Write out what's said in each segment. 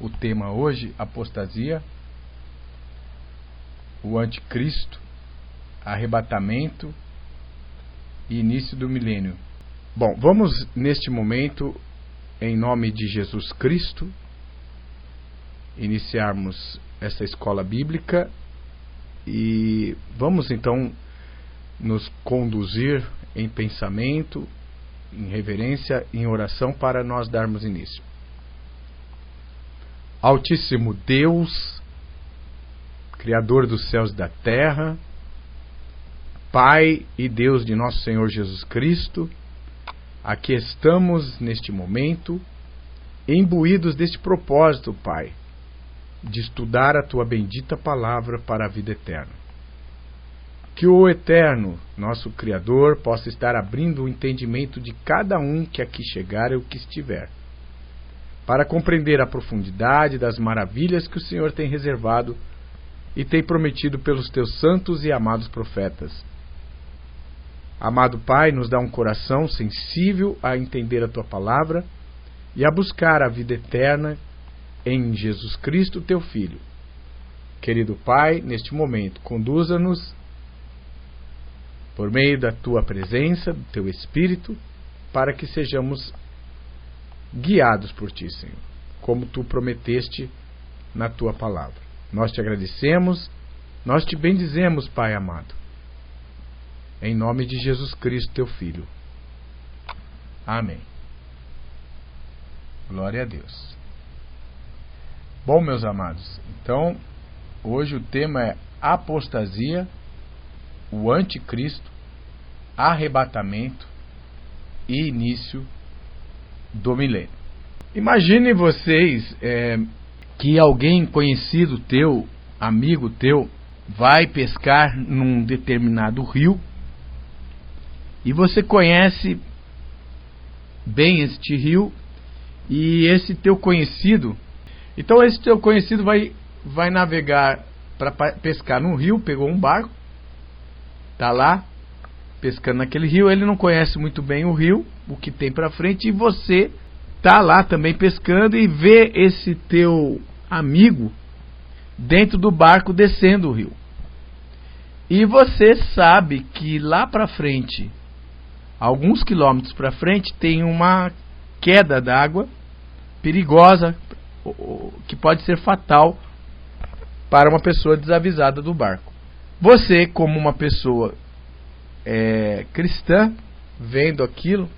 o tema hoje, apostasia, o anticristo, arrebatamento e início do milênio. Bom, vamos neste momento, em nome de Jesus Cristo, iniciarmos essa escola bíblica e vamos então nos conduzir em pensamento, em reverência, em oração para nós darmos início. Altíssimo Deus, Criador dos céus e da terra, Pai e Deus de nosso Senhor Jesus Cristo, aqui estamos neste momento, imbuídos deste propósito, Pai, de estudar a Tua bendita palavra para a vida eterna. Que o Eterno, nosso Criador, possa estar abrindo o entendimento de cada um que aqui chegar e o que estiver, para compreender a profundidade das maravilhas que o Senhor tem reservado e tem prometido pelos Teus santos e amados profetas. Amado Pai, nos dá um coração sensível a entender a Tua palavra e a buscar a vida eterna em Jesus Cristo, Teu Filho. Querido Pai, neste momento, conduza-nos por meio da Tua presença, do Teu Espírito, para que sejamos guiados por Ti, Senhor, como Tu prometeste na Tua palavra. Nós Te agradecemos, nós Te bendizemos, Pai amado, em nome de Jesus Cristo, Teu Filho. Amém. Glória a Deus. Bom, meus amados, então, hoje o tema é apostasia, o anticristo, arrebatamento e início do milênio. Imagine vocês que alguém conhecido teu, amigo teu, vai pescar num determinado rio e você conhece bem este rio e esse teu conhecido, então esse teu conhecido vai navegar para pescar num rio, pegou um barco, está lá pescando naquele rio, ele não conhece muito bem o rio, o que tem para frente, e você está lá também pescando e vê esse teu amigo dentro do barco descendo o rio. E você sabe que lá para frente, alguns quilômetros para frente, tem uma queda d'água perigosa, que pode ser fatal para uma pessoa desavisada do barco. Você, como uma pessoa cristã, vendo aquilo,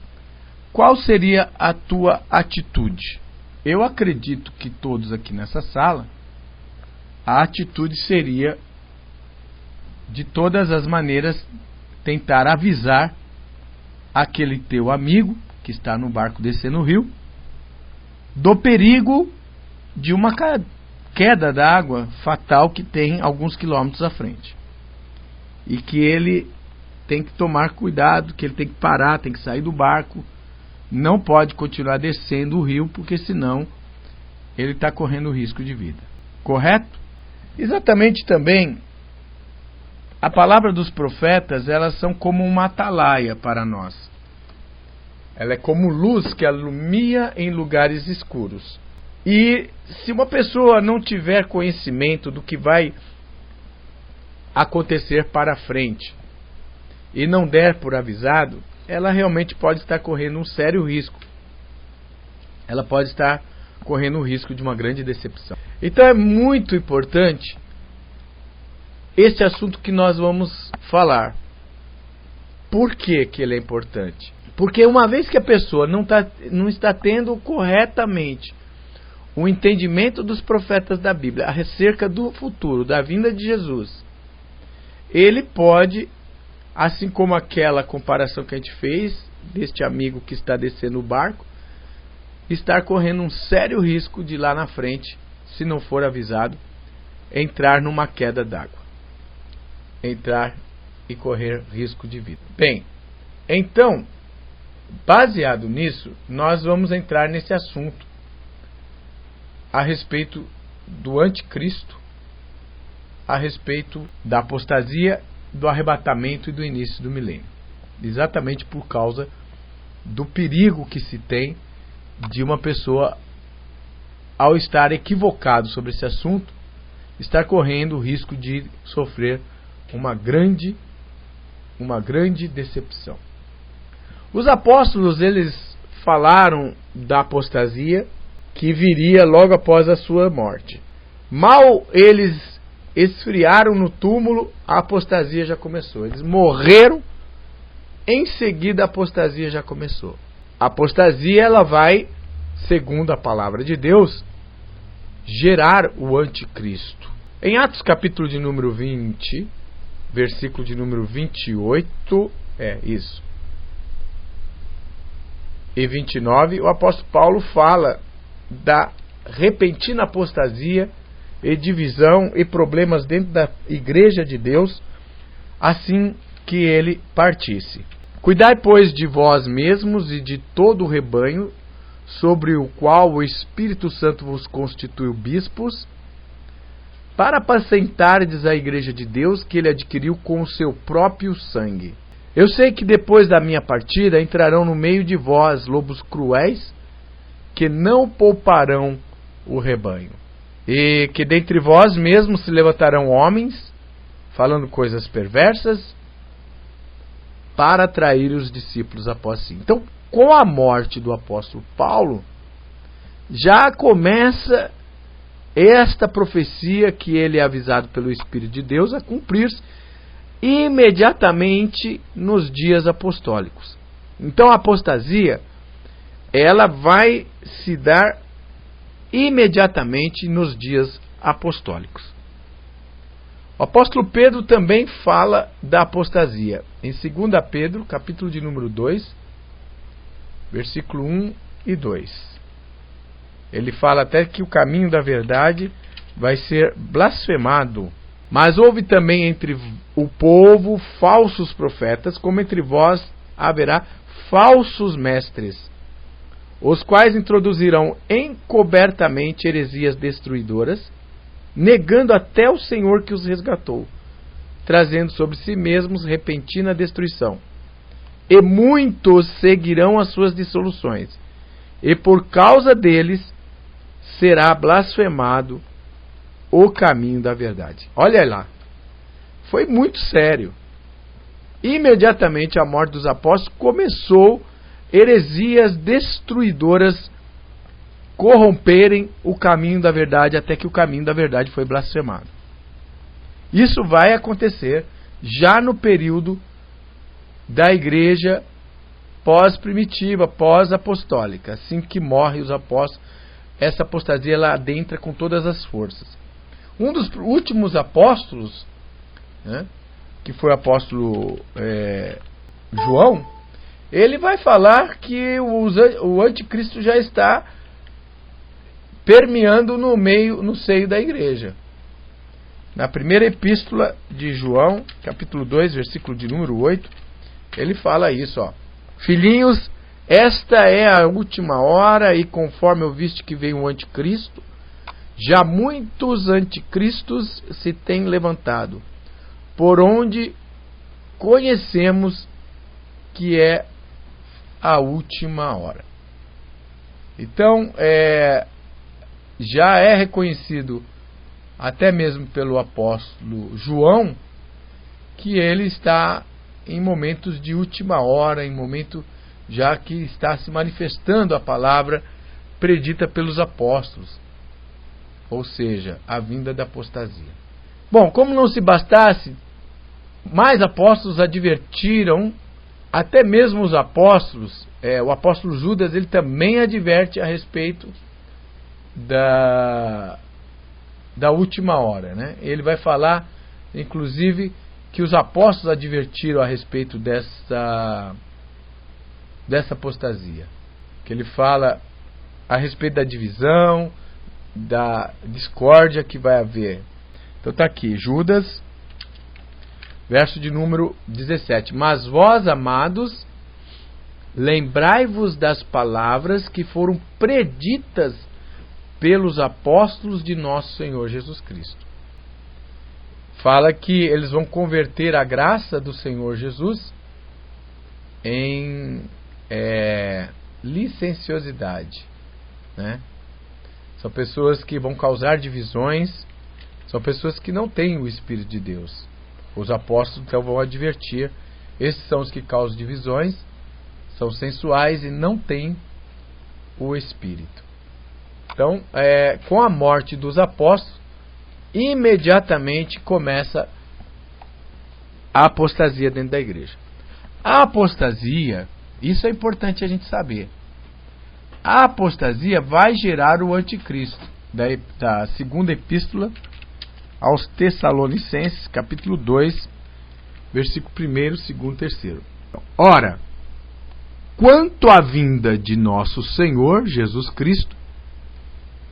qual seria a tua atitude? Eu acredito que todos aqui nessa sala, a atitude seria, de todas as maneiras, tentar avisar aquele teu amigo que está no barco descendo o rio do perigo de uma queda d'água fatal que tem alguns quilômetros à frente, e que ele tem que tomar cuidado, que ele tem que parar, tem que sair do barco, não pode continuar descendo o rio, porque senão ele está correndo risco de vida. Correto? Exatamente também, a palavra dos profetas, elas são como uma atalaia para nós. Ela é como luz que alumia em lugares escuros. E se uma pessoa não tiver conhecimento do que vai acontecer para frente e não der por avisado, ela realmente pode estar correndo um sério risco. Ela pode estar correndo o risco de uma grande decepção. Então é muito importante este assunto que nós vamos falar. Por que que ele é importante? Porque uma vez que a pessoa não está tendo corretamente o entendimento dos profetas da Bíblia acerca do futuro, da vinda de Jesus, ele pode, assim como aquela comparação que a gente fez, deste amigo que está descendo o barco, estar correndo um sério risco de lá na frente, se não for avisado, entrar numa queda d'água. Entrar e correr risco de vida. Bem, então, baseado nisso, nós vamos entrar nesse assunto a respeito do anticristo, a respeito da apostasia, do arrebatamento e do início do milênio. Exatamente por causa do perigo que se tem de uma pessoa ao estar equivocado sobre esse assunto, está correndo o risco de sofrer uma grande decepção. Os apóstolos, eles falaram da apostasia que viria logo após a sua morte. Mal eles esfriaram no túmulo, a apostasia já começou. Eles morreram, em seguida a apostasia já começou. A apostasia, ela vai, segundo a palavra de Deus, gerar o anticristo. Em Atos capítulo de número 20, versículo de número 28, e 29, o apóstolo Paulo fala da repentina apostasia e divisão e problemas dentro da igreja de Deus, assim que ele partisse. Cuidai, pois, de vós mesmos e de todo o rebanho, sobre o qual o Espírito Santo vos constituiu bispos, para apacentardes a igreja de Deus, que ele adquiriu com o seu próprio sangue. Eu sei que depois da minha partida entrarão no meio de vós lobos cruéis, que não pouparão o rebanho. E que dentre vós mesmos se levantarão homens, falando coisas perversas, para atrair os discípulos após si. Então, com a morte do apóstolo Paulo, já começa esta profecia que ele é avisado pelo Espírito de Deus a cumprir-se imediatamente nos dias apostólicos. Então a apostasia, ela vai se dar imediatamente nos dias apostólicos. O apóstolo Pedro também fala da apostasia. Em 2 Pedro, capítulo de número 2, versículo 1 e 2. Ele fala até que o caminho da verdade vai ser blasfemado. Mas houve também entre o povo falsos profetas, como entre vós haverá falsos mestres, os quais introduzirão encobertamente heresias destruidoras, negando até o Senhor que os resgatou, trazendo sobre si mesmos repentina destruição. E muitos seguirão as suas dissoluções, e por causa deles será blasfemado o caminho da verdade. Olha lá, foi muito sério. Imediatamente a morte dos apóstolos começou heresias destruidoras corromperem o caminho da verdade, até que o caminho da verdade foi blasfemado. Isso vai acontecer já no período da igreja pós-primitiva, pós-apostólica. Assim que morrem os apóstolos, essa apostasia ela adentra com todas as forças. Um dos últimos apóstolos, né, que foi o apóstolo João, ele vai falar que o anticristo já está permeando no seio da igreja. Na primeira epístola de João, capítulo 2, versículo de número 8, ele fala isso, ó. Filhinhos, esta é a última hora, e conforme ouviste que veio o anticristo, já muitos anticristos se têm levantado, por onde conhecemos que é a última hora. Então, já é reconhecido, até mesmo pelo apóstolo João, que ele está em momentos de última hora, em momento já que está se manifestando a palavra predita pelos apóstolos, ou seja, a vinda da apostasia. Bom, como não se bastasse, mais apóstolos advertiram, até mesmo os apóstolos, o apóstolo Judas, ele também adverte a respeito da última hora, né? Ele vai falar, inclusive, que os apóstolos advertiram a respeito dessa apostasia, que ele fala a respeito da divisão, da discórdia que vai haver. Então está aqui, Judas, verso de número 17. Mas vós, amados, lembrai-vos das palavras que foram preditas pelos apóstolos de nosso Senhor Jesus Cristo. Fala que eles vão converter a graça do Senhor Jesus em licenciosidade, né? São pessoas que vão causar divisões, são pessoas que não têm o Espírito de Deus. Os apóstolos então vão advertir: esses são os que causam divisões, são sensuais e não têm o Espírito. Então, com a morte dos apóstolos, imediatamente começa a apostasia dentro da igreja. A apostasia, isso é importante a gente saber. A apostasia vai gerar o anticristo. Da segunda epístola aos Tessalonicenses, capítulo 2, versículo 1, 2, 3. Ora, quanto à vinda de nosso Senhor Jesus Cristo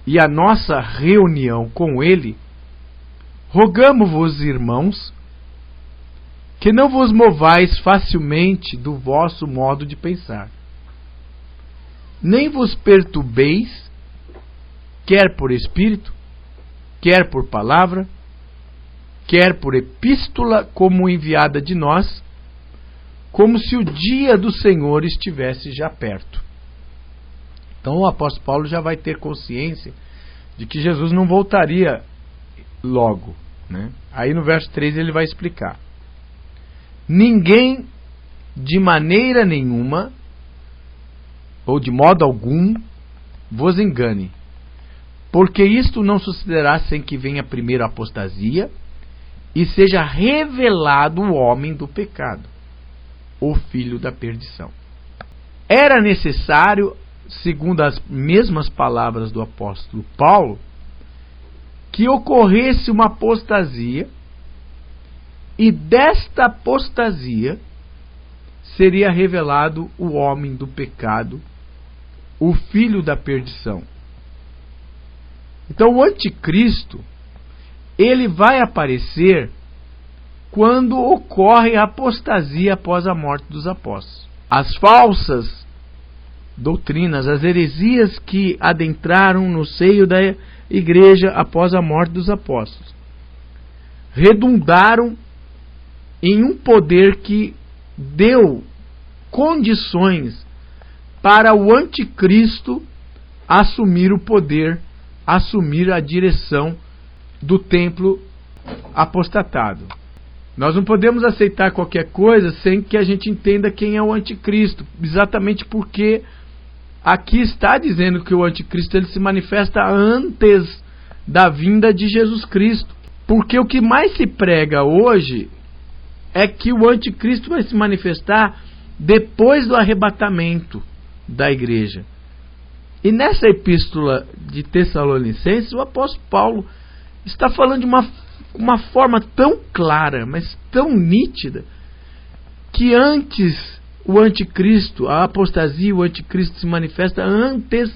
e a nossa reunião com Ele, rogamo-vos, irmãos, que não vos movais facilmente do vosso modo de pensar, nem vos perturbeis, quer por espírito, quer por palavra, quer por epístola como enviada de nós, como se o dia do Senhor estivesse já perto. Então o apóstolo Paulo já vai ter consciência de que Jesus não voltaria logo, né? Aí no verso 3 ele vai explicar: ninguém de maneira nenhuma ou de modo algum vos engane, porque isto não sucederá sem que venha primeiro a apostasia e seja revelado o homem do pecado, o filho da perdição. Era necessário, segundo as mesmas palavras do apóstolo Paulo, que ocorresse uma apostasia, e desta apostasia seria revelado o homem do pecado, o filho da perdição. Então o anticristo, ele vai aparecer quando ocorre a apostasia após a morte dos apóstolos. As falsas doutrinas, as heresias que adentraram no seio da igreja após a morte dos apóstolos, redundaram em um poder que deu condições para o anticristo assumir o poder, assumir a direção do templo apostatado. Nós não podemos aceitar qualquer coisa sem que a gente entenda quem é o anticristo, exatamente porque aqui está dizendo que o anticristo ele se manifesta antes da vinda de Jesus Cristo. Porque o que mais se prega hoje é que o anticristo vai se manifestar depois do arrebatamento da igreja. E nessa epístola de Tessalonicenses, o apóstolo Paulo está falando de uma forma tão clara, mas tão nítida, que antes o anticristo, a apostasia, o anticristo se manifesta antes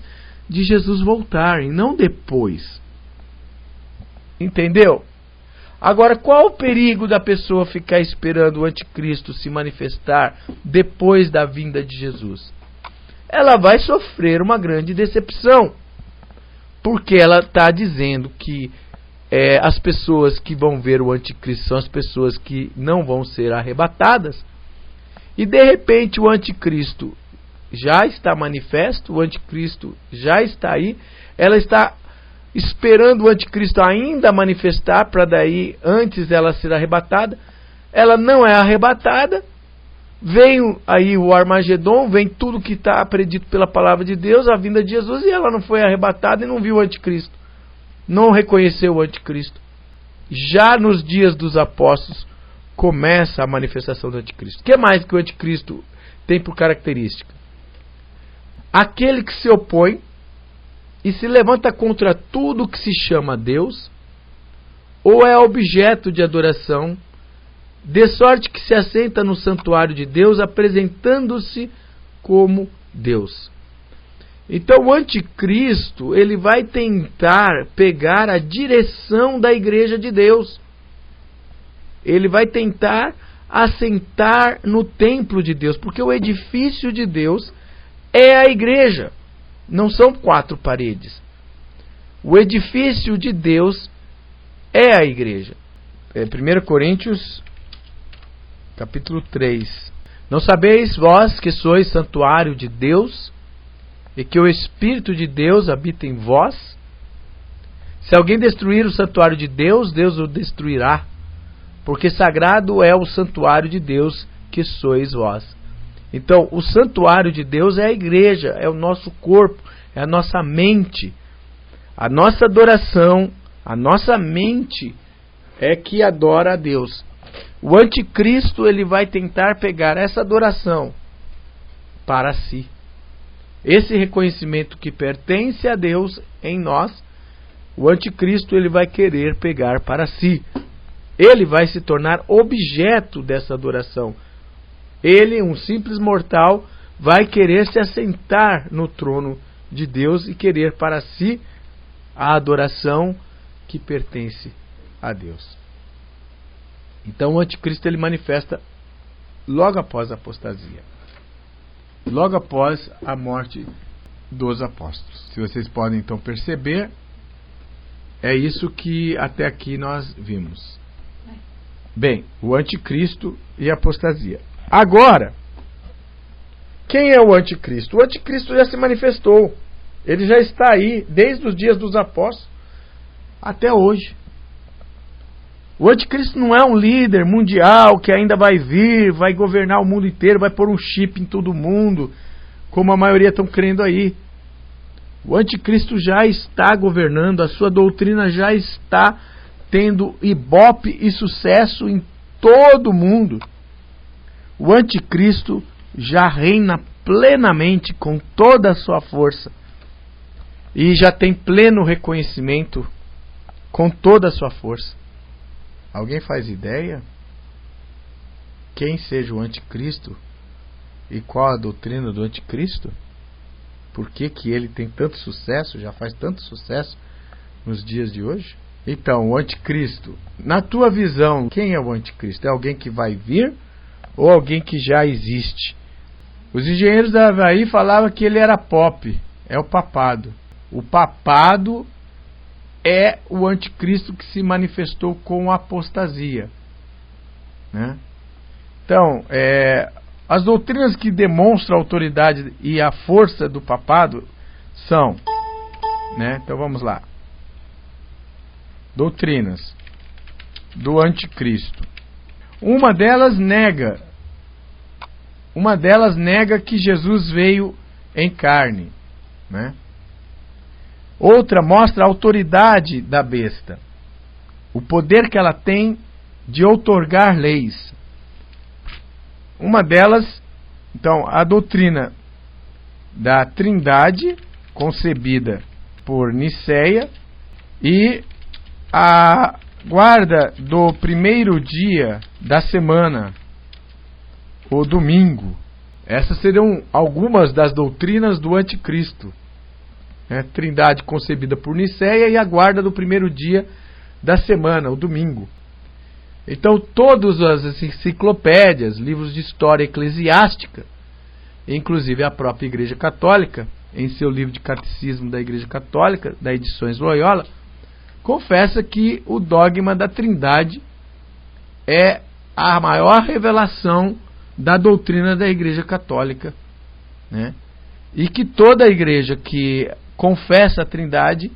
de Jesus voltar, e não depois. Entendeu? Agora, qual o perigo da pessoa ficar esperando o anticristo se manifestar depois da vinda de Jesus? Ela vai sofrer uma grande decepção, porque ela está dizendo que as pessoas que vão ver o anticristo são as pessoas que não vão ser arrebatadas, e de repente o anticristo já está manifesto, o anticristo já está aí, ela está esperando o anticristo ainda manifestar para daí antes ela ser arrebatada. Ela não é arrebatada, vem aí o Armagedon, vem tudo que está predito pela palavra de Deus, a vinda de Jesus, e ela não foi arrebatada e não viu o anticristo, não reconheceu o anticristo. Já nos dias dos apóstolos começa a manifestação do anticristo. O que mais que o anticristo tem por característica? Aquele que se opõe e se levanta contra tudo que se chama Deus, ou é objeto de adoração, de sorte que se assenta no santuário de Deus, apresentando-se como Deus. Então o anticristo, ele vai tentar pegar a direção da igreja de Deus. Ele vai tentar assentar no templo de Deus, porque o edifício de Deus é a igreja. Não são 4 paredes. O edifício de Deus é a igreja. 1 Coríntios, capítulo 3. Não sabeis vós que sois santuário de Deus e que o Espírito de Deus habita em vós? Se alguém destruir o santuário de Deus, Deus o destruirá, porque sagrado é o santuário de Deus que sois vós. Então, o santuário de Deus é a igreja, é o nosso corpo, é a nossa mente. A nossa adoração, a nossa mente é que adora a Deus. O anticristo, ele vai tentar pegar essa adoração para si. Esse reconhecimento que pertence a Deus em nós, o anticristo, ele vai querer pegar para si. Ele vai se tornar objeto dessa adoração. Ele, um simples mortal, vai querer se assentar no trono de Deus e querer para si a adoração que pertence a Deus. Então o anticristo, ele manifesta logo após a apostasia, logo após a morte dos apóstolos. Se vocês podem então perceber, é isso que até aqui nós vimos. Bem, o anticristo e a apostasia. Agora, quem é o anticristo? O anticristo já se manifestou. Ele já está aí desde os dias dos apóstolos até hoje. O anticristo não é um líder mundial que ainda vai vir, vai governar o mundo inteiro, vai pôr um chip em todo mundo, como a maioria estão crendo aí. O anticristo já está governando, a sua doutrina já está tendo ibope e sucesso em todo o mundo. O anticristo já reina plenamente com toda a sua força e já tem pleno reconhecimento com toda a sua força. Alguém faz ideia quem seja o anticristo e qual a doutrina do anticristo? Por que ele tem tanto sucesso, já faz tanto sucesso nos dias de hoje? Então, o anticristo, na tua visão, quem é o anticristo? É alguém que vai vir ou alguém que já existe? Os engenheiros da Havaí falavam que ele era pop, é o papado. O papado é o anticristo que se manifestou com a apostasia, né? Então, as doutrinas que demonstram a autoridade e a força do papado são, né? Então vamos lá. Doutrinas do anticristo. Uma delas nega que Jesus veio em carne, né? Outra mostra a autoridade da besta, o poder que ela tem de outorgar leis. Uma delas, então, a doutrina da Trindade, concebida por Nicéia, e a guarda do primeiro dia da semana, o domingo. Essas seriam algumas das doutrinas do anticristo. Trindade concebida por Nicéia e a guarda do primeiro dia da semana, o domingo. Então todas as enciclopédias, livros de história eclesiástica, inclusive a própria Igreja Católica, em seu livro de Catecismo da Igreja Católica, da Edições Loyola, confessa que o dogma da Trindade é a maior revelação da doutrina da Igreja Católica, né? E que toda a igreja que confessa a Trindade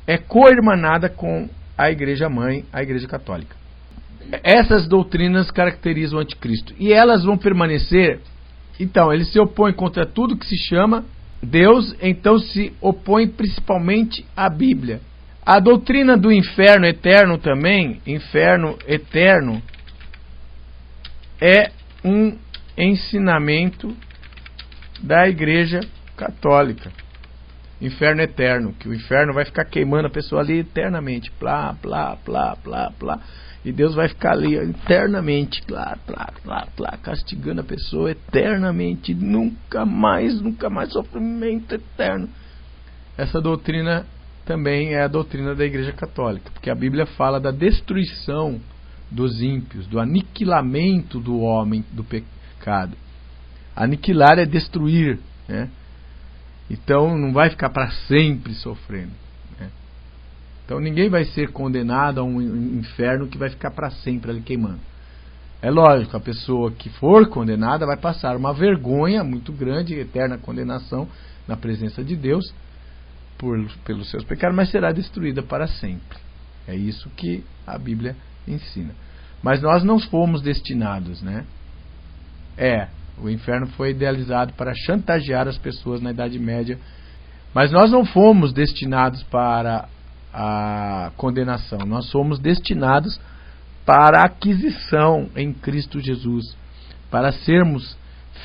é co-irmanada com a Igreja Mãe, a Igreja Católica. Essas doutrinas caracterizam o anticristo. E elas vão permanecer. Então, ele se opõe contra tudo que se chama Deus, então se opõe principalmente à Bíblia. A doutrina do inferno eterno também, inferno eterno, é um ensinamento da Igreja Católica. Inferno eterno, que o inferno vai ficar queimando a pessoa ali eternamente, plá, plá, plá, plá, plá, e Deus vai ficar ali eternamente, plá, plá, plá, plá, castigando a pessoa eternamente, nunca mais sofrimento eterno. Essa doutrina também é a doutrina da Igreja Católica, porque a Bíblia fala da destruição dos ímpios, do aniquilamento do homem, do pecado. Aniquilar é destruir, né? Então não vai ficar para sempre sofrendo, né? Então ninguém vai ser condenado a um inferno que vai ficar para sempre ali queimando. É lógico, a pessoa que for condenada vai passar uma vergonha muito grande, eterna condenação na presença de Deus, pelos seus pecados, mas será destruída para sempre. É isso que a Bíblia ensina. Mas nós não fomos destinados, né? O inferno foi idealizado para chantagear as pessoas na Idade Média, mas nós não fomos destinados para a condenação. Nós fomos destinados para a aquisição em Cristo Jesus, para sermos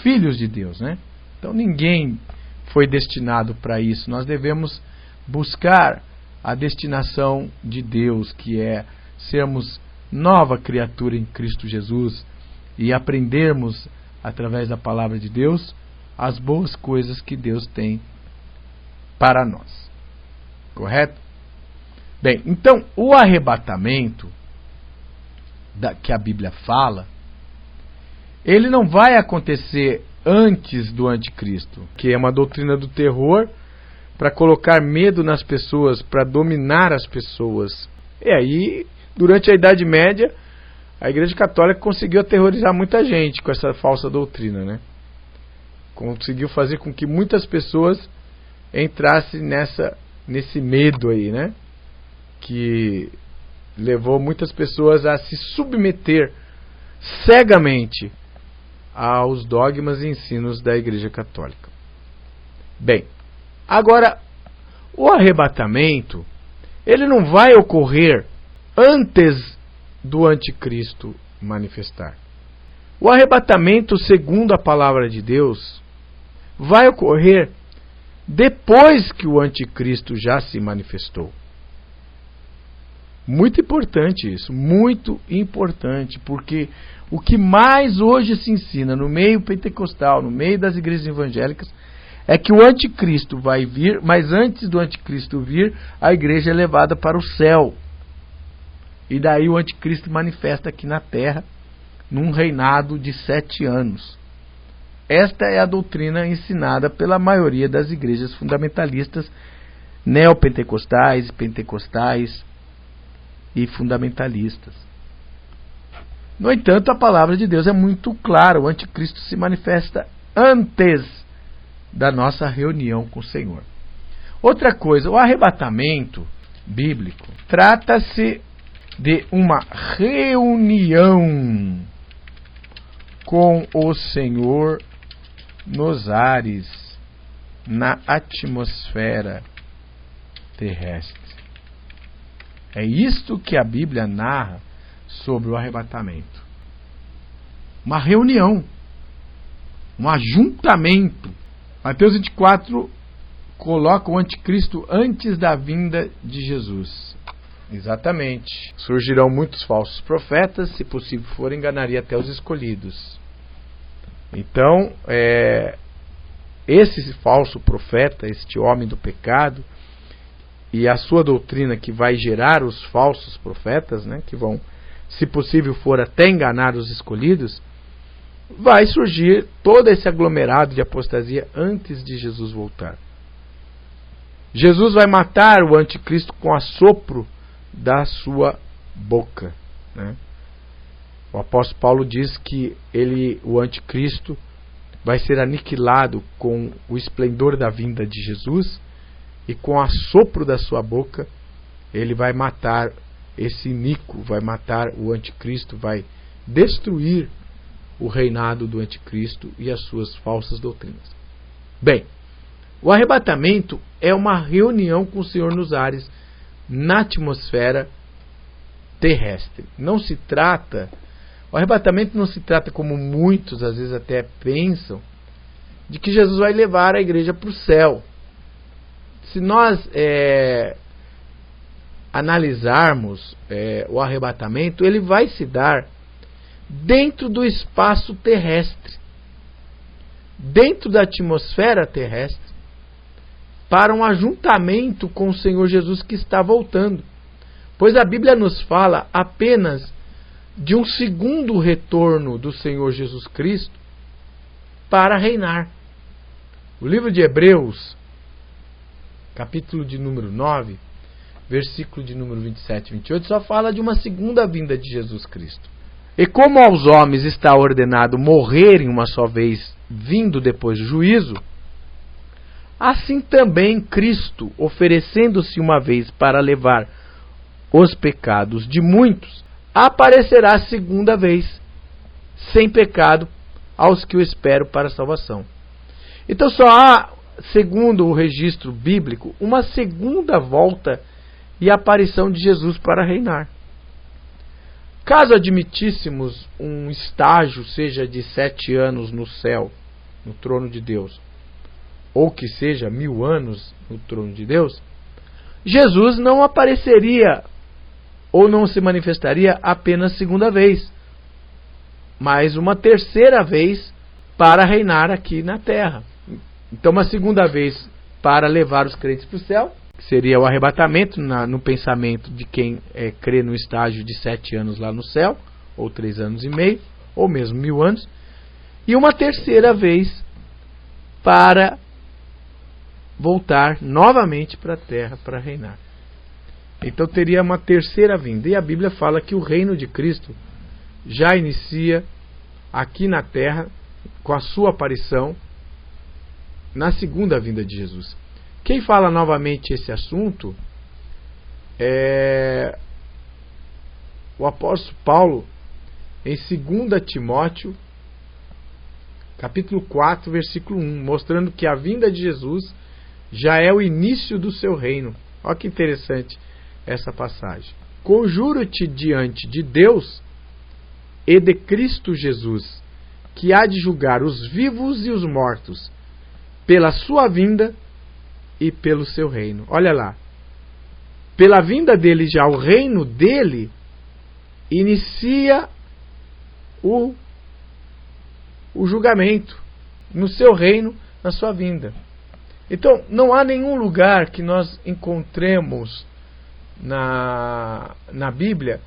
filhos de Deus, né? Então ninguém foi destinado para isso. Nós devemos buscar a destinação de Deus, que é sermos nova criatura em Cristo Jesus e aprendermos através da palavra de Deus as boas coisas que Deus tem para nós. Correto? Bem, então o arrebatamento que a Bíblia fala, ele não vai acontecer antes do anticristo, que é uma doutrina do terror para colocar medo nas pessoas, para dominar as pessoas. E aí, durante a Idade Média, a Igreja Católica conseguiu aterrorizar muita gente com essa falsa doutrina, né? Conseguiu fazer com que muitas pessoas entrassem nesse medo aí, né? Que levou muitas pessoas a se submeter cegamente aos dogmas e ensinos da Igreja Católica. Bem, agora, o arrebatamento, ele não vai ocorrer antes do anticristo manifestar. O arrebatamento, segundo a palavra de Deus, vai ocorrer depois que o anticristo já se manifestou. Muito importante isso, muito importante, porque o que mais hoje se ensina no meio pentecostal, no meio das igrejas evangélicas, é que o anticristo vai vir, mas antes do anticristo vir, a igreja é levada para o céu. E daí o anticristo manifesta aqui na terra, num reinado de 7 anos. Esta é a doutrina ensinada pela maioria das igrejas fundamentalistas, neopentecostais, pentecostais e fundamentalistas. No entanto, a palavra de Deus é muito clara: o anticristo se manifesta antes da nossa reunião com o Senhor. Outra coisa, o arrebatamento bíblico trata-se de uma reunião com o Senhor nos ares, na atmosfera terrestre. É isto que a Bíblia narra sobre o arrebatamento. Uma reunião, um ajuntamento. Mateus 24 coloca o anticristo antes da vinda de Jesus. Exatamente. Surgirão muitos falsos profetas, se possível for, enganaria até os escolhidos. Então, esse falso profeta, este homem do pecado, e a sua doutrina que vai gerar os falsos profetas, né, que vão, se possível for, até enganar os escolhidos, vai surgir todo esse aglomerado de apostasia antes de Jesus voltar. Jesus vai matar o anticristo com assopro da sua boca, né? O apóstolo Paulo diz que o anticristo vai ser aniquilado com o esplendor da vinda de Jesus, e com o assopro da sua boca ele vai matar esse iníquo, vai matar o anticristo, vai destruir o reinado do anticristo e as suas falsas doutrinas. Bem, o arrebatamento é uma reunião com o Senhor nos ares, na atmosfera terrestre. O arrebatamento não se trata, como muitos às vezes até pensam, de que Jesus vai levar a igreja para o céu. Se nós analisarmos o arrebatamento, ele vai se dar dentro do espaço terrestre, dentro da atmosfera terrestre, para um ajuntamento com o Senhor Jesus que está voltando. Pois a Bíblia nos fala apenas de um segundo retorno do Senhor Jesus Cristo para reinar. O livro de Hebreus, capítulo de número 9, versículo de número 27 e 28, só fala de uma segunda vinda de Jesus Cristo. E como aos homens está ordenado morrerem uma só vez, vindo depois do juízo, assim também Cristo, oferecendo-se uma vez para levar os pecados de muitos, aparecerá segunda vez, sem pecado, aos que o esperam para a salvação. Então só há, segundo o registro bíblico, uma segunda volta e aparição de Jesus para reinar. Caso admitíssemos um estágio, seja de 7 anos no céu, no trono de Deus, ou que seja 1000 anos no trono de Deus, Jesus não apareceria ou não se manifestaria apenas segunda vez, mas uma terceira vez para reinar aqui na terra. Então uma segunda vez para levar os crentes para o céu, que seria o arrebatamento no pensamento de quem crê no estágio de 7 anos lá no céu, ou 3 anos e meio, ou mesmo 1000 anos, e uma terceira vez para voltar novamente para a terra para reinar. Então teria uma terceira vinda. E a Bíblia fala que o reino de Cristo já inicia aqui na terra com a sua aparição na segunda vinda de Jesus. Quem fala novamente esse assunto é o apóstolo Paulo em 2 Timóteo capítulo 4, versículo 1, mostrando que a vinda de Jesus já é o início do seu reino. Olha que interessante essa passagem. Conjuro-te diante de Deus e de Cristo Jesus, que há de julgar os vivos e os mortos, pela sua vinda e pelo seu reino. Olha lá. Pela vinda dele já, o reino dele inicia o julgamento no seu reino, na sua vinda. Então, não há nenhum lugar que nós encontremos na Bíblia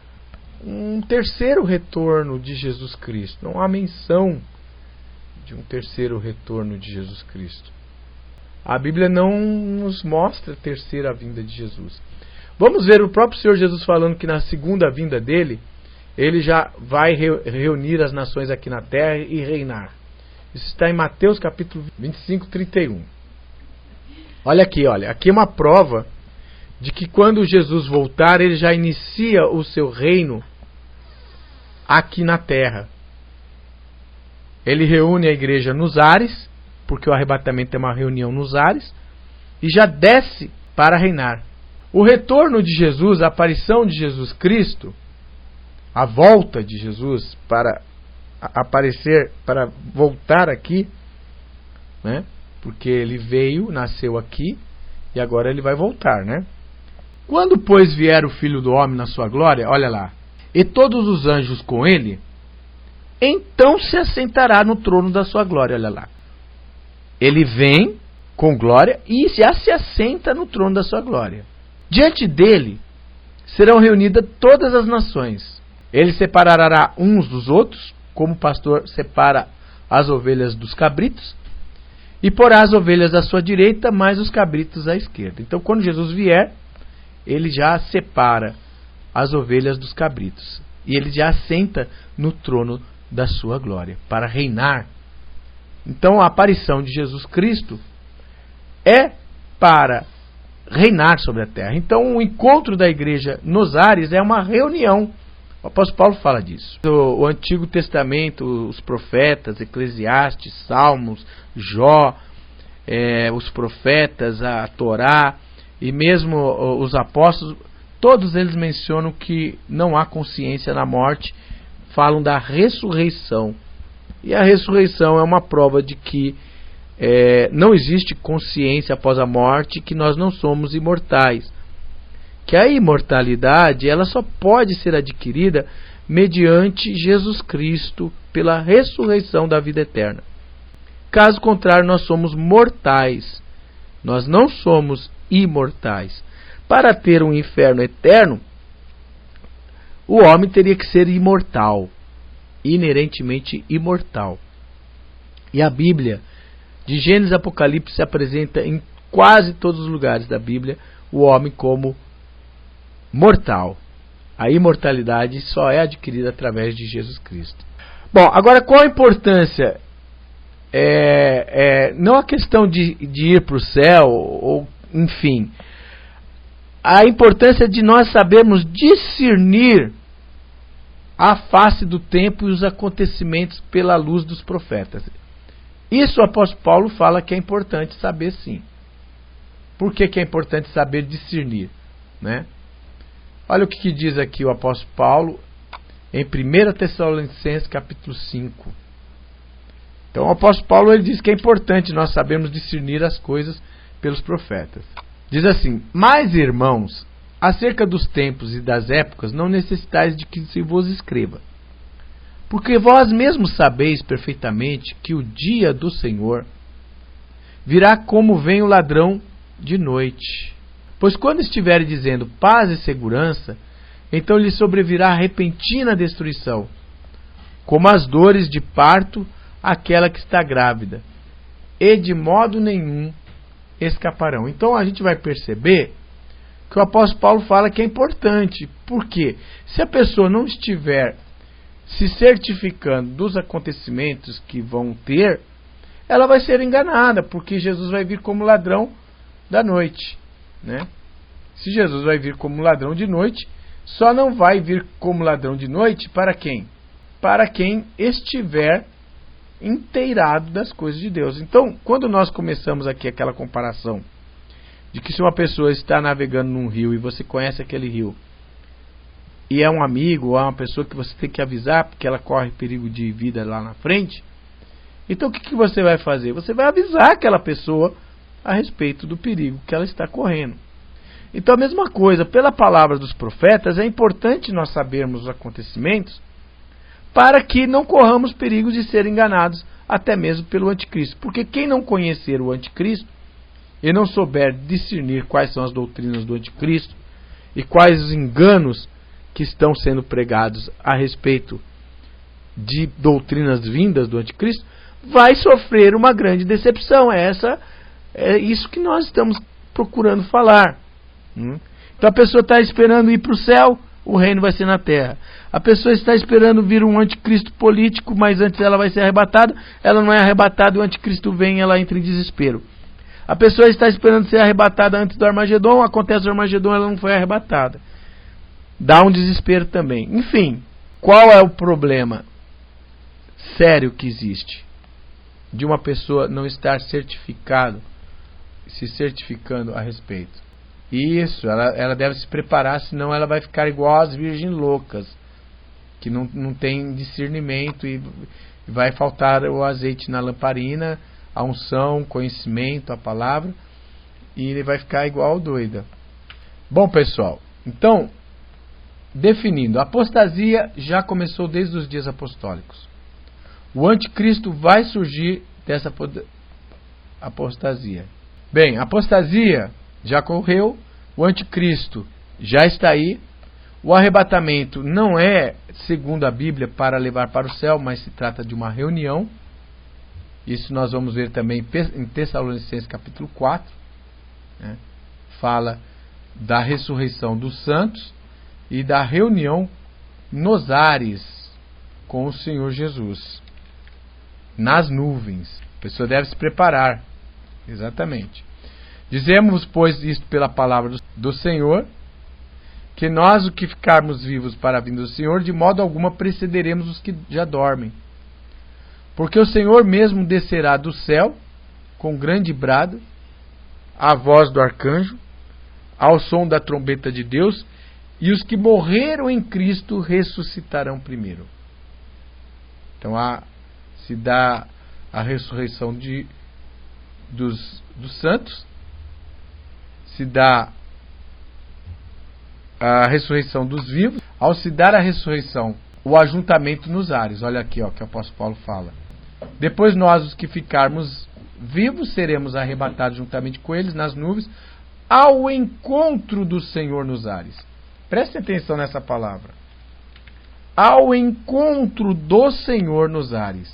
um terceiro retorno de Jesus Cristo. Não há menção de um terceiro retorno de Jesus Cristo. A Bíblia não nos mostra a terceira vinda de Jesus. Vamos ver o próprio Senhor Jesus falando que na segunda vinda dele, ele já vai reunir as nações aqui na terra e reinar. Isso está em Mateus capítulo 25, 31. Olha aqui, aqui é uma prova de que quando Jesus voltar, ele já inicia o seu reino aqui na terra. Ele reúne a igreja nos ares, porque o arrebatamento é uma reunião nos ares, e já desce para reinar. O retorno de Jesus, a aparição de Jesus Cristo, a volta de Jesus para aparecer, para voltar aqui, né? Porque ele veio, nasceu aqui, e agora ele vai voltar, né? Quando, pois, vier o Filho do Homem na sua glória, olha lá, e todos os anjos com ele, então se assentará no trono da sua glória, olha lá. Ele vem com glória e já se assenta no trono da sua glória. Diante dele serão reunidas todas as nações. Ele separará uns dos outros, como o pastor separa as ovelhas dos cabritos, e porá as ovelhas à sua direita, mas os cabritos à esquerda. Então, quando Jesus vier, ele já separa as ovelhas dos cabritos. E ele já assenta no trono da sua glória, para reinar. Então, a aparição de Jesus Cristo é para reinar sobre a terra. Então, o encontro da igreja nos ares é uma reunião. O apóstolo Paulo fala disso. O Antigo Testamento, os profetas, Eclesiastes, Salmos, Jó, os profetas, a Torá e mesmo os apóstolos, todos eles mencionam que não há consciência na morte, falam da ressurreição. E a ressurreição é uma prova de que não existe consciência após a morte, que nós não somos imortais. Que a imortalidade ela só pode ser adquirida mediante Jesus Cristo, pela ressurreição da vida eterna. Caso contrário, nós somos mortais. Nós não somos imortais. Para ter um inferno eterno, o homem teria que ser imortal, inerentemente imortal. E a Bíblia, de Gênesis a Apocalipse, se apresenta em quase todos os lugares da Bíblia o homem como mortal. A imortalidade só é adquirida através de Jesus Cristo. Bom, agora qual a importância não a questão de ir para o céu, ou enfim, a importância de nós sabermos discernir a face do tempo e os acontecimentos pela luz dos profetas. Isso o apóstolo Paulo fala que é importante saber, sim. Por que é importante saber discernir, né? Olha o que diz aqui o apóstolo Paulo em 1 Tessalonicenses capítulo 5. Então o apóstolo Paulo ele diz que é importante nós sabermos discernir as coisas pelos profetas. Diz assim: mas irmãos, acerca dos tempos e das épocas não necessitais de que se vos escreva, porque vós mesmos sabeis perfeitamente que o dia do Senhor virá como vem o ladrão de noite. Pois quando estiverem dizendo paz e segurança, então lhe sobrevirá repentina destruição, como as dores de parto àquela que está grávida, e de modo nenhum escaparão. Então a gente vai perceber que o apóstolo Paulo fala que é importante, porque se a pessoa não estiver se certificando dos acontecimentos que vão ter, ela vai ser enganada, porque Jesus vai vir como ladrão da noite, né? Se Jesus vai vir como ladrão de noite, só não vai vir como ladrão de noite para quem? Para quem estiver inteirado das coisas de Deus. Então, quando nós começamos aqui aquela comparação de que se uma pessoa está navegando num rio e você conhece aquele rio, e é um amigo ou é uma pessoa que você tem que avisar porque ela corre perigo de vida lá na frente, então o que você vai fazer? Você vai avisar aquela pessoa a respeito do perigo que ela está correndo. Então a mesma coisa, pela palavra dos profetas, é importante nós sabermos os acontecimentos para que não corramos perigos de ser enganados até mesmo pelo anticristo. Porque quem não conhecer o anticristo e não souber discernir quais são as doutrinas do anticristo e quais os enganos que estão sendo pregados a respeito de doutrinas vindas do anticristo, vai sofrer uma grande decepção. É isso que nós estamos procurando falar. Então a pessoa está esperando ir para o céu, o reino vai ser na terra. A pessoa está esperando vir um anticristo político, mas antes ela vai ser arrebatada. Ela não é arrebatada, o anticristo vem e ela entra em desespero. A pessoa está esperando ser arrebatada antes do Armagedon, acontece o Armagedon, ela não foi arrebatada. Dá um desespero também. Enfim, qual é o problema sério que existe de uma pessoa não estar se certificando a respeito? Isso, ela deve se preparar, senão ela vai ficar igual às virgens loucas, que não tem discernimento e vai faltar o azeite na lamparina, a unção, conhecimento, a palavra, e ele vai ficar igual doida. Bom, pessoal, então, definindo, a apostasia já começou desde os dias apostólicos. O anticristo vai surgir dessa apostasia. Bem, a apostasia já ocorreu, o anticristo já está aí, o arrebatamento não é, segundo a Bíblia, para levar para o céu, mas se trata de uma reunião. Isso nós vamos ver também em Tessalonicenses capítulo 4, né? Fala da ressurreição dos santos e da reunião nos ares com o Senhor Jesus, nas nuvens. A pessoa deve se preparar, exatamente. Dizemos, pois, isto pela palavra do Senhor, que nós, o que ficarmos vivos para a vinda do Senhor, de modo alguma precederemos os que já dormem. Porque o Senhor mesmo descerá do céu, com grande brado, a voz do arcanjo, ao som da trombeta de Deus, e os que morreram em Cristo ressuscitarão primeiro. Então se dá a ressurreição dos santos, se dá a ressurreição dos vivos, ao se dar a ressurreição, o ajuntamento nos ares. Olha aqui, que o apóstolo Paulo fala. Depois nós, os que ficarmos vivos, seremos arrebatados juntamente com eles nas nuvens, ao encontro do Senhor nos ares. Preste atenção nessa palavra. Ao encontro do Senhor nos ares.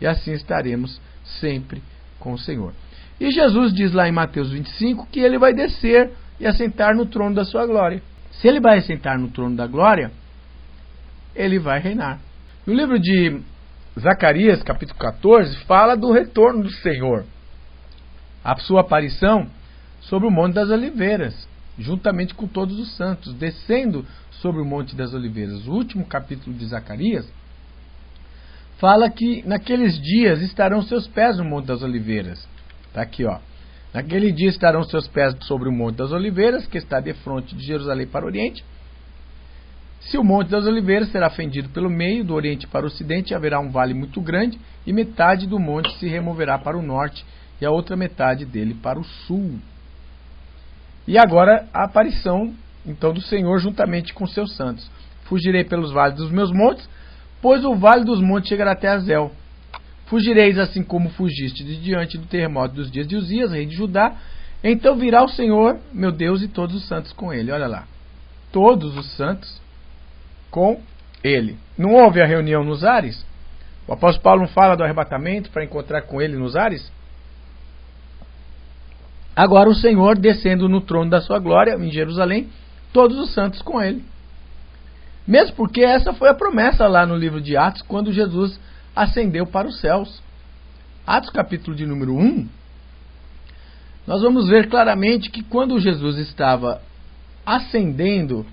E assim estaremos sempre com o Senhor. E Jesus diz lá em Mateus 25 que ele vai descer e assentar no trono da sua glória. Se ele vai assentar no trono da glória, ele vai reinar. No livro de Zacarias, capítulo 14, fala do retorno do Senhor. A sua aparição sobre o Monte das Oliveiras, juntamente com todos os santos, descendo sobre o Monte das Oliveiras. O último capítulo de Zacarias fala que naqueles dias estarão seus pés no Monte das Oliveiras. Está aqui, ó. Naquele dia estarão seus pés sobre o Monte das Oliveiras, que está defronte de Jerusalém para o Oriente. Se o Monte das Oliveiras será fendido pelo meio, do Oriente para o Ocidente, haverá um vale muito grande, e metade do monte se removerá para o norte, e a outra metade dele para o sul. E agora a aparição, então, do Senhor juntamente com seus santos. Fugirei pelos vales dos meus montes, pois o vale dos montes chegará até Azel. Fugireis assim como fugiste de diante do terremoto dos dias de Uzias, rei de Judá. Então virá o Senhor, meu Deus, e todos os santos com ele. Olha lá. Todos os santos com ele. Não houve a reunião nos ares? O apóstolo Paulo não fala do arrebatamento para encontrar com ele nos ares? Agora o Senhor descendo no trono da sua glória em Jerusalém, todos os santos com ele. Mesmo porque essa foi a promessa lá no livro de Atos, quando Jesus ascendeu para os céus. Atos capítulo de número 1, nós vamos ver claramente que quando Jesus estava ascendendo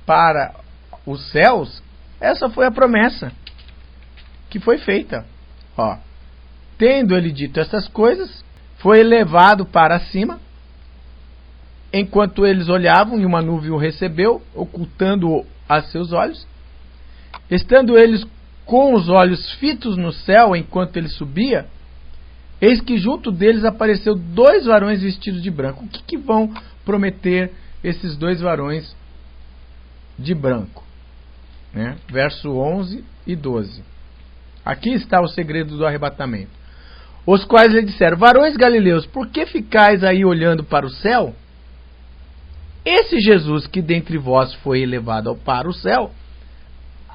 para os céus, essa foi a promessa que foi feita. Ó, tendo ele dito essas coisas, foi elevado para cima, enquanto eles olhavam, e uma nuvem o recebeu, ocultando-o a seus olhos. Estando eles com os olhos fitos no céu, enquanto ele subia, eis que junto deles apareceu 2 varões vestidos de branco. O que vão prometer esses 2 varões de branco? Verso 11 e 12. Aqui está o segredo do arrebatamento. Os quais lhe disseram: varões galileus, por que ficais aí olhando para o céu? Esse Jesus que dentre vós foi elevado para o céu,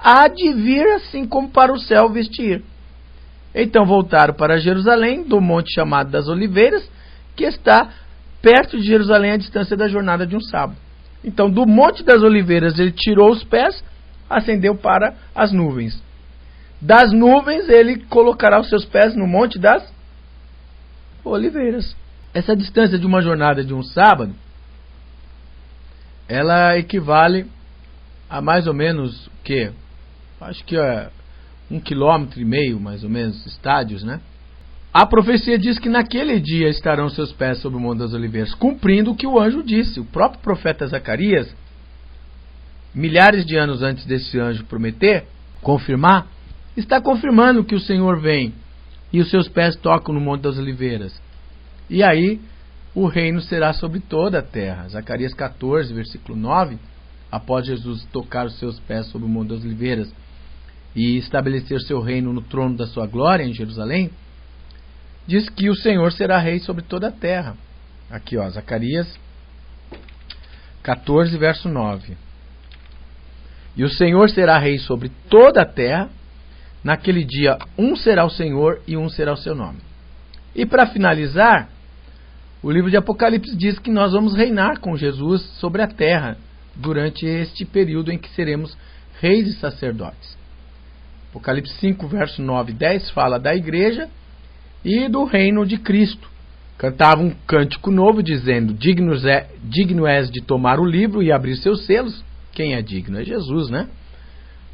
há de vir assim como para o céu vestir. Então voltaram para Jerusalém, do monte chamado das Oliveiras, que está perto de Jerusalém, a distância da jornada de um sábado. Então do monte das Oliveiras ele tirou os pés, ascendeu para as nuvens. Das nuvens ele colocará os seus pés no monte das Oliveiras. Essa distância de uma jornada de um sábado, ela equivale a mais ou menos o quê? Acho que é 1,5 km, mais ou menos, estádios, né? A profecia diz que naquele dia estarão seus pés sobre o Monte das Oliveiras, cumprindo o que o anjo disse. O próprio profeta Zacarias, milhares de anos antes desse anjo prometer, confirmar, está confirmando que o Senhor vem e os seus pés tocam no Monte das Oliveiras. E aí o reino será sobre toda a terra. Zacarias 14, versículo 9, após Jesus tocar os seus pés sobre o Monte das Oliveiras e estabelecer seu reino no trono da sua glória em Jerusalém, diz que o Senhor será rei sobre toda a terra. Aqui, ó, Zacarias 14, verso 9. E o Senhor será rei sobre toda a terra. Naquele dia, um será o Senhor e um será o seu nome. E para finalizar, o livro de Apocalipse diz que nós vamos reinar com Jesus sobre a terra durante este período em que seremos reis e sacerdotes. Apocalipse 5, verso 9 e 10 fala da igreja e do reino de Cristo. Cantava um cântico novo dizendo: digno és de tomar o livro e abrir seus selos. Quem é digno? É Jesus, né?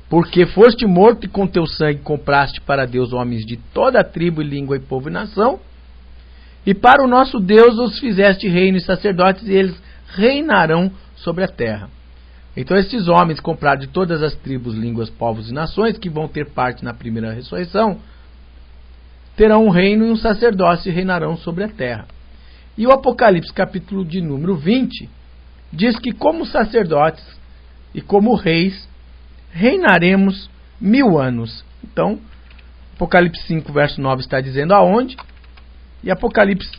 Porque foste morto e com teu sangue compraste para Deus homens de toda a tribo, língua e povo e nação. E para o nosso Deus os fizeste reino e sacerdotes, e eles reinarão sobre a terra. Então esses homens comprados de todas as tribos, línguas, povos e nações, que vão ter parte na primeira ressurreição, terão um reino e um sacerdócio e reinarão sobre a terra. E o Apocalipse, capítulo de número 20, diz que como sacerdotes e como reis, reinaremos 1000 anos. Então, Apocalipse 5, verso 9 está dizendo aonde, e Apocalipse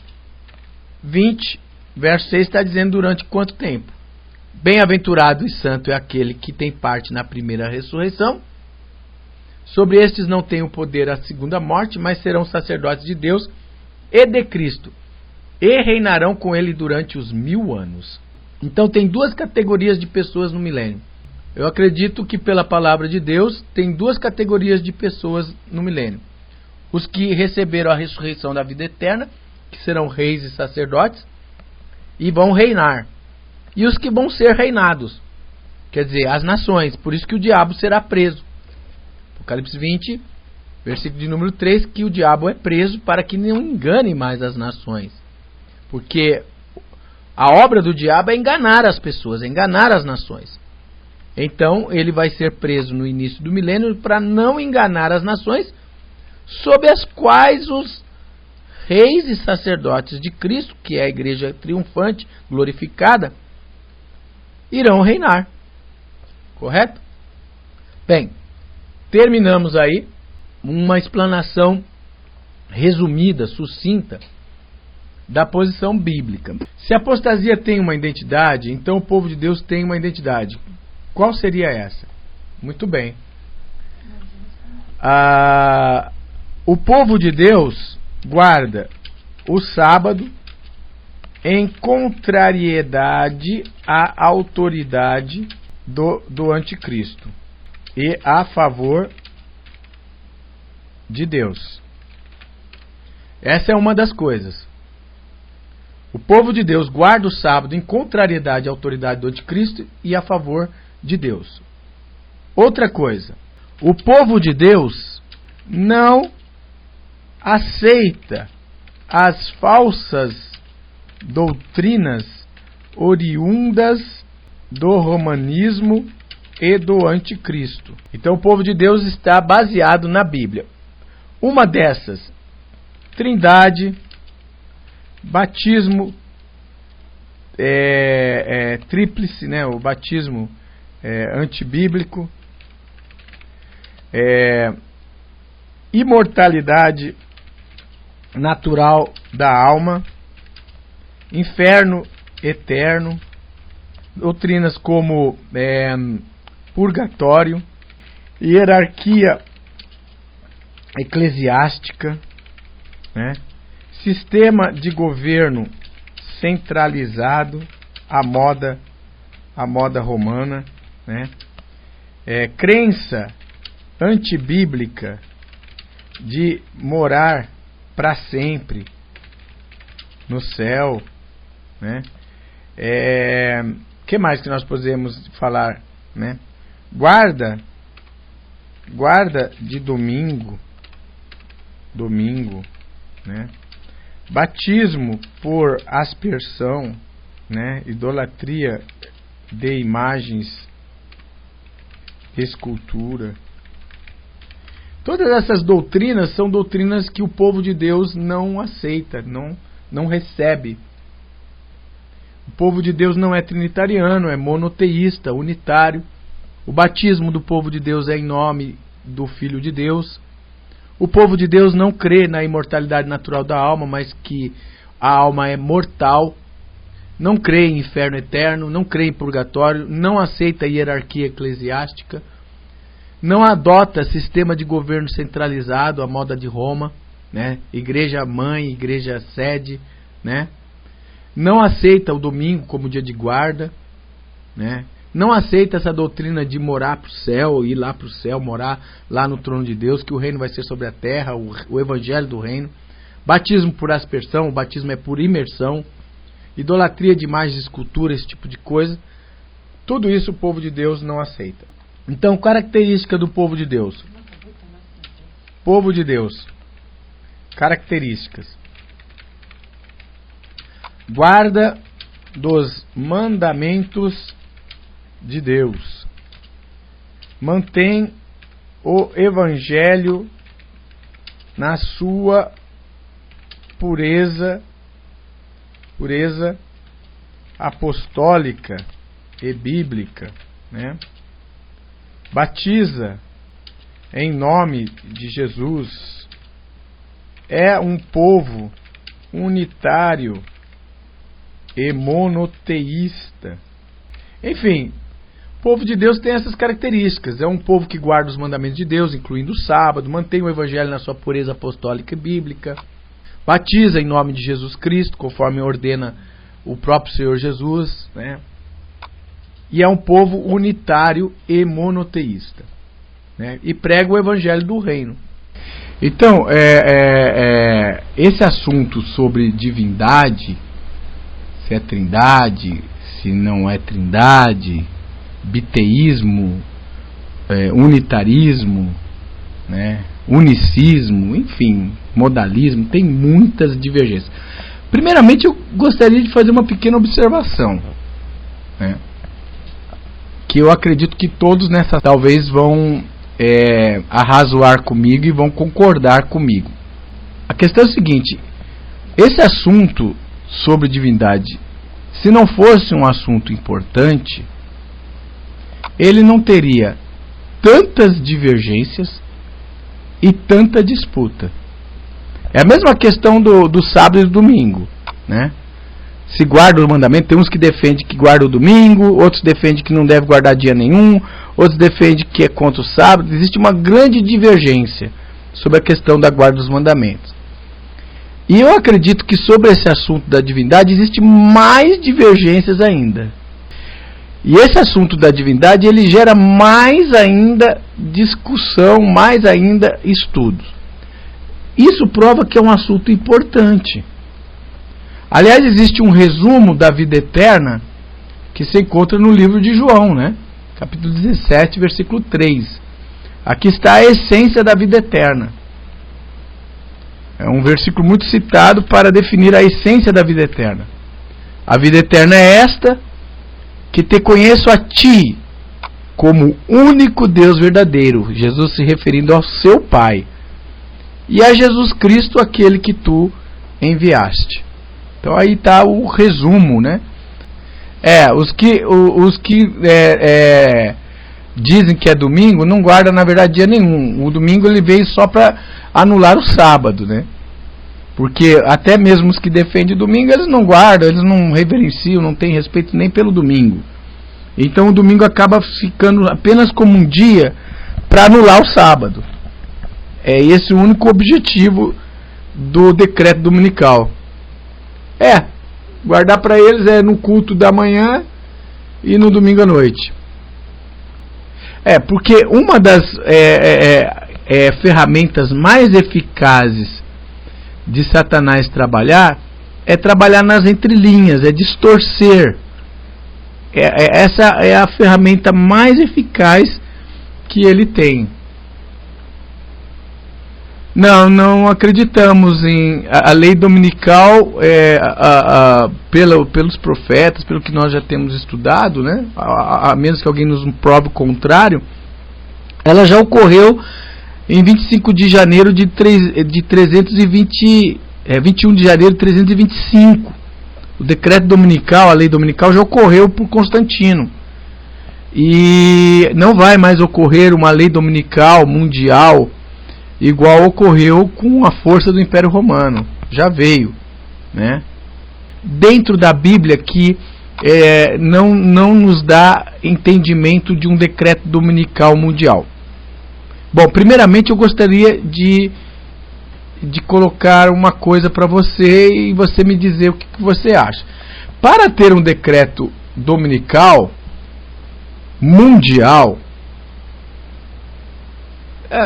20, verso 6 está dizendo durante quanto tempo. Bem-aventurado e santo é aquele que tem parte na primeira ressurreição. Sobre estes não tem o poder a segunda morte, mas serão sacerdotes de Deus e de Cristo, e reinarão com ele durante os 1000 anos. Então tem 2 categorias de pessoas no milênio: Eu acredito que pela palavra de Deus tem duas categorias de pessoas no milênio. Os que receberam a ressurreição da vida eterna, que serão reis e sacerdotes, e vão reinar. E os que vão ser reinados, quer dizer, as nações. Por isso que o diabo será preso. Apocalipse 20, versículo de número 3, que o diabo é preso para que não engane mais as nações. Porque a obra do diabo é enganar as pessoas, é enganar as nações. Então ele vai ser preso no início do milênio para não enganar as nações, sob as quais os reis e sacerdotes de Cristo, que é a igreja triunfante, glorificada, irão reinar. Correto? Bem, terminamos aí uma explanação resumida, sucinta, da posição bíblica. Se a apostasia tem uma identidade, então o povo de Deus tem uma identidade. Qual seria essa? Muito bem. O povo de Deus guarda o sábado em contrariedade à autoridade do anticristo e a favor de Deus. Essa é uma das coisas. O povo de Deus guarda o sábado em contrariedade à autoridade do anticristo e a favor de Deus. Outra coisa, o povo de Deus não aceita as falsas doutrinas oriundas do romanismo e do anticristo. Então o povo de Deus está baseado na Bíblia. Uma dessas, Trindade, batismo tríplice, né? O batismo antibíblico, imortalidade natural da alma, inferno eterno, doutrinas como purgatório, hierarquia eclesiástica, né? Sistema de governo centralizado, a moda romana, né? Crença antibíblica de morar para sempre no céu, né? Que mais que nós podemos falar, né? Guarda de domingo, né? Batismo por aspersão, né? Idolatria de imagens, escultura. Todas essas doutrinas são doutrinas que o povo de Deus não aceita, não recebe. O povo de Deus não é trinitariano, é monoteísta, unitário. O batismo do povo de Deus é em nome do Filho de Deus. O povo de Deus não crê na imortalidade natural da alma, mas que a alma é mortal. Não crê em inferno eterno, não crê em purgatório, não aceita a hierarquia eclesiástica, não adota sistema de governo centralizado, a moda de Roma, né? Igreja mãe, igreja sede, né? Não aceita o domingo como dia de guarda, né? Não aceita essa doutrina de morar para o céu, ir lá para o céu, morar lá no trono de Deus, que o reino vai ser sobre a terra, o evangelho do reino. Batismo por aspersão, o batismo é por imersão. Idolatria de imagens, escultura, esse tipo de coisa. Tudo isso o povo de Deus não aceita. Então, característica do povo de Deus. Povo de Deus. Características. Guarda dos mandamentos de Deus. Mantém o evangelho na sua pureza apostólica e bíblica, né? Batiza em nome de Jesus. É um povo unitário e monoteísta. Enfim, o povo de Deus tem essas características. É um povo que guarda os mandamentos de Deus, incluindo o sábado, mantém o evangelho na sua pureza apostólica e bíblica, batiza em nome de Jesus Cristo, conforme ordena o próprio Senhor Jesus, né? e é um povo unitário e monoteísta, né? E prega o evangelho do reino. Então, esse assunto sobre divindade, se é trindade, se não é trindade, biteísmo, unitarismo, né, unicismo, enfim, modalismo, tem muitas divergências. Primeiramente, eu gostaria de fazer uma pequena observação, né, que eu acredito que todos nessa talvez vão arrazoar comigo e vão concordar comigo. A questão é a seguinte: esse assunto sobre divindade, se não fosse um assunto importante, ele não teria tantas divergências e tanta disputa. É a mesma questão do sábado e do domingo, né? Se guarda o mandamento, tem uns que defendem que guarda o domingo, outros defendem que não deve guardar dia nenhum, outros defendem que é contra o sábado. Existe uma grande divergência sobre a questão da guarda dos mandamentos. E eu acredito que sobre esse assunto da divindade existe mais divergências ainda. E esse assunto da divindade, ele gera mais ainda discussão, mais ainda estudos. Isso prova que é um assunto importante. Aliás, existe um resumo da vida eterna que se encontra no livro de João, né? Capítulo 17, versículo 3. Aqui está a essência da vida eterna. É um versículo muito citado para definir a essência da vida eterna. A vida eterna é esta: que te conheço a ti como único Deus verdadeiro, Jesus se referindo ao seu Pai, e a Jesus Cristo, aquele que tu enviaste. Então aí está o resumo, né? Os que dizem que é domingo não guardam na verdade dia nenhum. O domingo ele veio só para anular o sábado, né? Porque até mesmo os que defendem o domingo, eles não guardam, eles não reverenciam, não têm respeito nem pelo domingo. Então o domingo acaba ficando apenas como um dia para anular o sábado. É esse o único objetivo do decreto dominical. Guardar para eles é no culto da manhã e no domingo à noite. Porque uma das ferramentas mais eficazes de Satanás trabalhar é trabalhar nas entrelinhas, é distorcer. Essa é a ferramenta mais eficaz que ele tem. Não acreditamos em a lei dominical pelos profetas, pelo que nós já temos estudado, né? A menos que alguém nos prove o contrário. Ela já ocorreu em 25 de janeiro de 21 de janeiro de 325. O decreto dominical, a lei dominical já ocorreu por Constantino. E não vai mais ocorrer uma lei dominical mundial igual ocorreu com a força do Império Romano. Já veio, né? Dentro da Bíblia que não nos dá entendimento de um decreto dominical mundial. Bom, primeiramente eu gostaria de colocar uma coisa para você e você me dizer o que você acha. Para ter um decreto dominical mundial,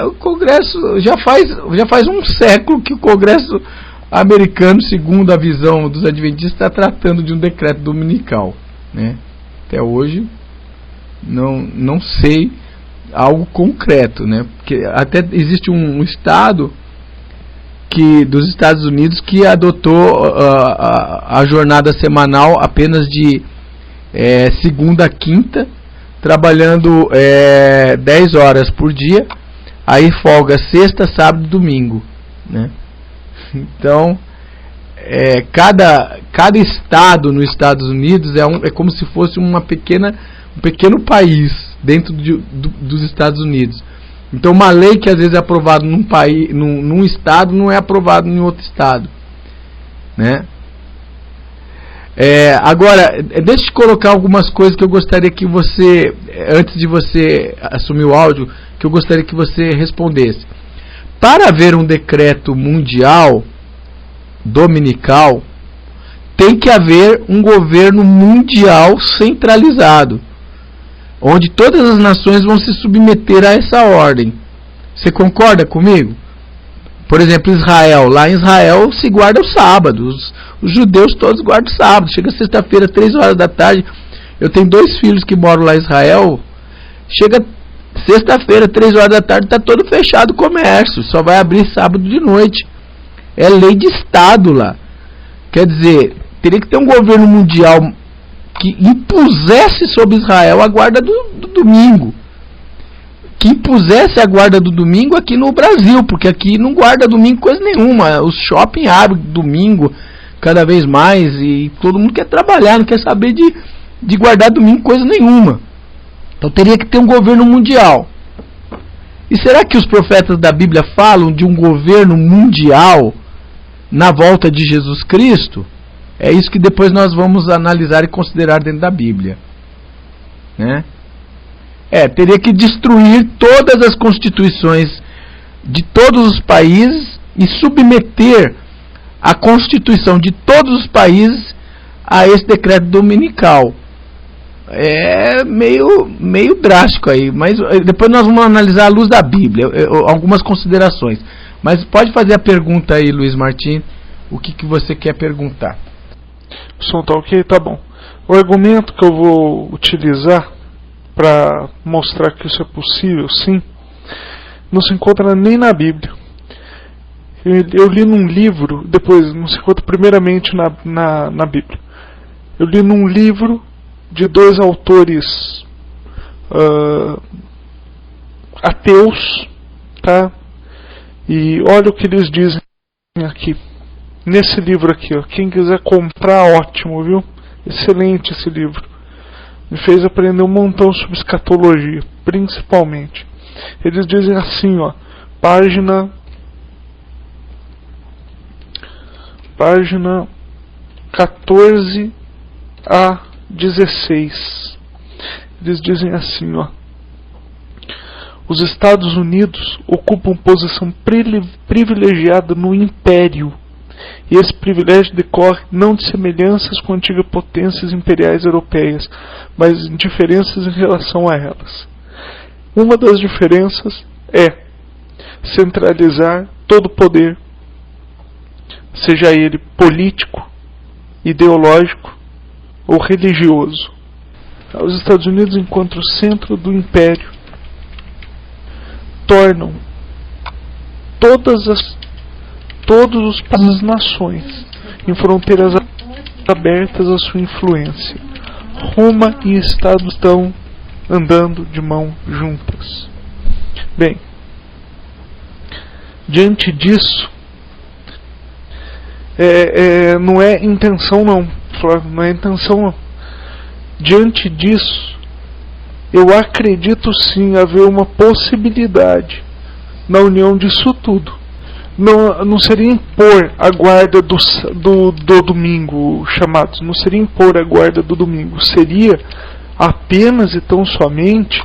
o Congresso já faz um século que o Congresso americano, segundo a visão dos adventistas, está tratando de um decreto dominical, né? Até hoje não sei algo concreto, né? Porque até existe um estado dos Estados Unidos que adotou a jornada semanal apenas de segunda a quinta, trabalhando 10 horas por dia, aí folga sexta, sábado e domingo, né? Então cada estado nos Estados Unidos é como se fosse um pequeno país dentro dos Estados Unidos. Então uma lei que às vezes é aprovada num país, num estado, não é aprovada em outro estado, né? Agora, deixa eu colocar algumas coisas que eu gostaria que você, antes de você assumir o áudio, que eu gostaria que você respondesse. Para haver um decreto mundial dominical, tem que haver um governo mundial centralizado. onde todas as nações vão se submeter a essa ordem. Você concorda comigo? Por exemplo, Israel. Lá em Israel se guarda o sábado. Os judeus todos guardam o sábado. Chega sexta-feira, 3 horas da tarde. Eu tenho 2 filhos que moram lá em Israel. Chega sexta-feira, 3 horas da tarde, está todo fechado o comércio. Só vai abrir sábado de noite. É lei de Estado lá. Quer dizer, teria que ter um governo mundial que impusesse sobre Israel a guarda do domingo. Que impusesse a guarda do domingo aqui no Brasil, porque aqui não guarda domingo coisa nenhuma. Os shopping abrem domingo cada vez mais e todo mundo quer trabalhar, não quer saber de guardar domingo coisa nenhuma. Então teria que ter um governo mundial. E será que os profetas da Bíblia falam de um governo mundial na volta de Jesus Cristo? É isso que depois nós vamos analisar e considerar dentro da Bíblia, né? Teria que destruir todas as constituições de todos os países e submeter a constituição de todos os países a esse decreto dominical. É meio drástico aí, mas depois nós vamos analisar à luz da Bíblia, algumas considerações. Mas pode fazer a pergunta aí, Luiz Martins, o que você quer perguntar? O som tá ok? Tá bom. O argumento que eu vou utilizar para mostrar que isso é possível, sim, não se encontra nem na Bíblia. Eu li num livro, depois não se encontra primeiramente na Bíblia. Eu li num livro de 2 autores ateus, tá? E olha o que eles dizem aqui, nesse livro aqui, ó. Quem quiser comprar, ótimo, viu? Excelente esse livro. Me fez aprender um montão sobre escatologia, principalmente. Eles dizem assim, ó, página 14 a 16. Eles dizem assim, ó: os Estados Unidos ocupam posição privilegiada no Império, e esse privilégio decorre não de semelhanças com antigas potências imperiais europeias, mas de diferenças em relação a elas. Uma das diferenças é centralizar todo o poder, seja ele político, ideológico ou religioso. Os Estados Unidos, enquanto centro do Império, tornam todos os países nações em fronteiras abertas à sua influência. Roma e Estado estão andando de mão juntas. Bem, diante disso, não é intenção não, Flávio, não é intenção não. Diante disso, eu acredito sim haver uma possibilidade na união disso tudo. Não seria impor a guarda do domingo, chamados, não seria impor a guarda do domingo, seria apenas e tão somente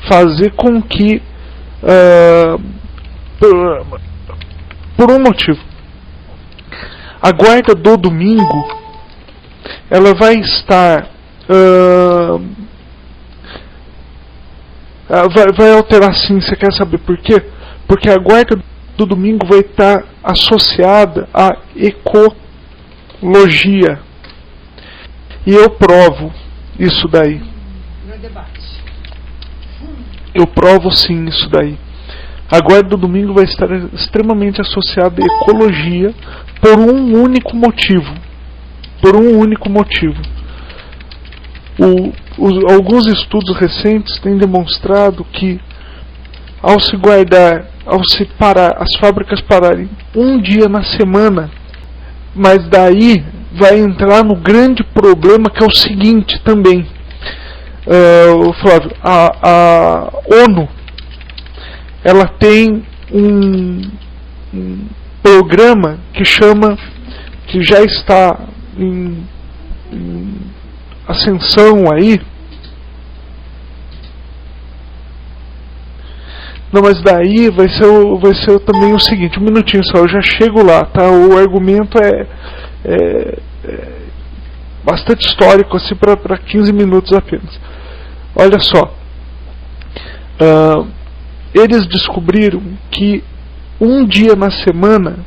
fazer com que, por um motivo, a guarda do domingo, ela vai estar, vai alterar sim. Você quer saber por quê? Porque a guarda do domingo vai estar associada à ecologia. E eu provo isso daí. No debate. Eu provo sim isso daí. A guarda do domingo vai estar extremamente associada à ecologia por um único motivo. Por um único motivo. Alguns estudos recentes têm demonstrado que ao se parar, as fábricas pararem um dia na semana, mas daí vai entrar no grande problema que é o seguinte também, Flávio, a ONU, ela tem um programa que já está em ascensão aí. Não, mas daí vai ser também o seguinte, um minutinho só, eu já chego lá, tá? O argumento é bastante histórico, assim, para 15 minutos apenas. Olha só, eles descobriram que um dia na semana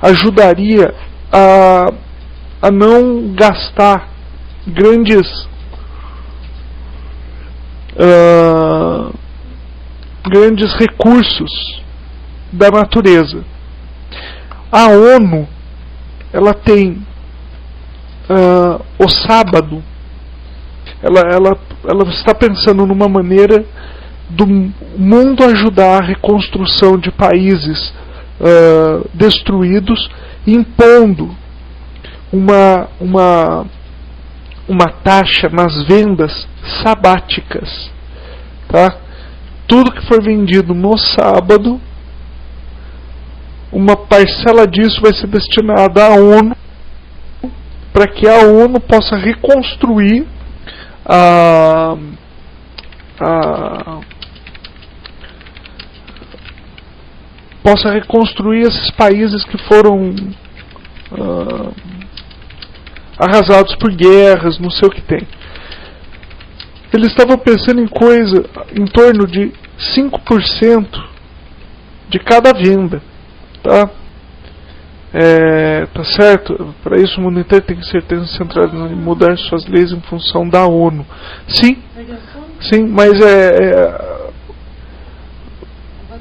ajudaria a não gastar grandes recursos da natureza. A ONU, ela tem o sábado, ela está pensando numa maneira do mundo ajudar a reconstrução de países destruídos, impondo uma taxa nas vendas sabáticas, tá? Tudo que for vendido no sábado, uma parcela disso vai ser destinada à ONU, para que a ONU possa reconstruir esses países que foram arrasados por guerras, não sei o que tem. Eles estavam pensando em coisa em torno de 5% de cada venda, tá? Tá certo? Para isso o mundo inteiro tem que ser centralizado em mudar suas leis em função da ONU. Sim, mas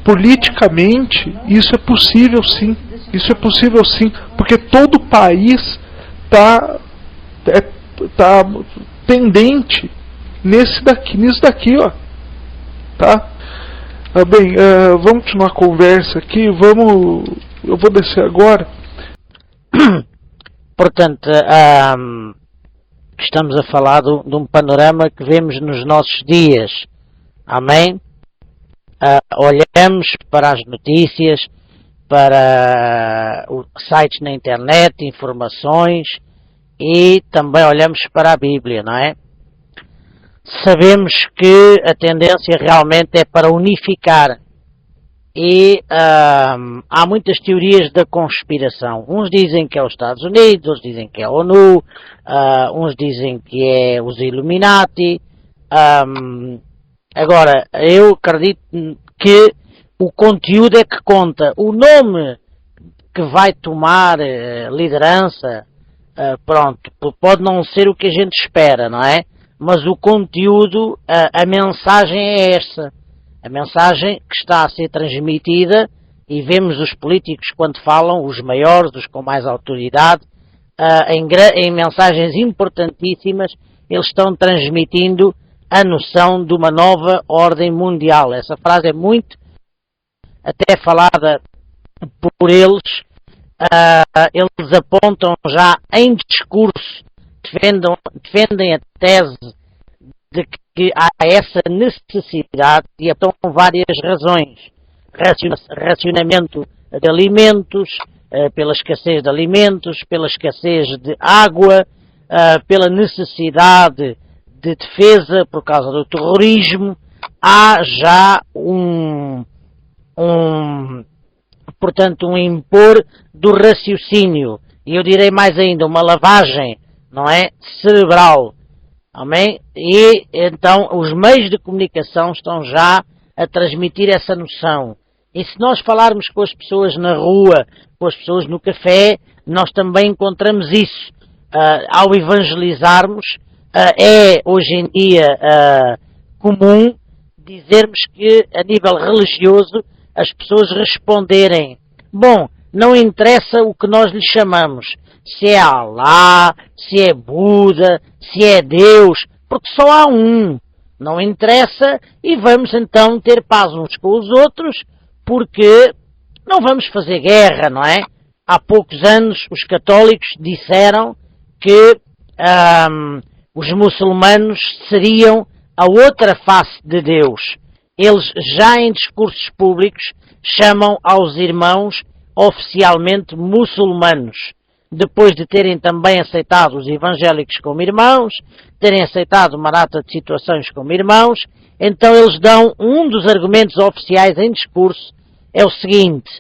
politicamente isso é possível sim. Isso é possível sim, porque todo país tá pendente nisso daqui, ó, tá? Bem, vamos continuar a conversa aqui. Eu vou descer agora. Portanto, estamos a falar de um panorama que vemos nos nossos dias. Amém? Olhamos para as notícias, para sites na internet, informações, e também olhamos para a Bíblia, não é? Sabemos que a tendência realmente é para unificar, e há muitas teorias da conspiração. Uns dizem que é os Estados Unidos, outros dizem que é a ONU, uns dizem que é os Illuminati. Agora, eu acredito que o conteúdo é que conta. O nome que vai tomar liderança, pronto, pode não ser o que a gente espera, não é? Mas o conteúdo, a mensagem é essa. A mensagem que está a ser transmitida, e vemos os políticos quando falam, os maiores, os com mais autoridade, em mensagens importantíssimas, eles estão transmitindo a noção de uma nova ordem mundial. Essa frase é muito até falada por eles. Eles apontam já em discurso, defendem a tese de que há essa necessidade, e apontam várias razões. Racionamento de alimentos, pela escassez de alimentos, pela escassez de água, pela necessidade de defesa por causa do terrorismo. Há já portanto, um impor do raciocínio, e eu direi mais ainda, uma lavagem, não é, cerebral. Amém? E então os meios de comunicação estão já a transmitir essa noção. E se nós falarmos com as pessoas na rua, com as pessoas no café, nós também encontramos isso. Ao evangelizarmos, é hoje em dia comum dizermos que a nível religioso as pessoas responderem: bom, não interessa o que nós lhe chamamos, se é Alá, se é Buda, se é Deus, porque só há um. Não interessa, e vamos então ter paz uns com os outros, porque não vamos fazer guerra, não é? Há poucos anos os católicos disseram que os muçulmanos seriam a outra face de Deus. Eles já em discursos públicos chamam aos irmãos oficialmente muçulmanos, depois de terem também aceitado os evangélicos como irmãos, terem aceitado uma data de situações como irmãos. Então eles dão um dos argumentos oficiais em discurso, é o seguinte,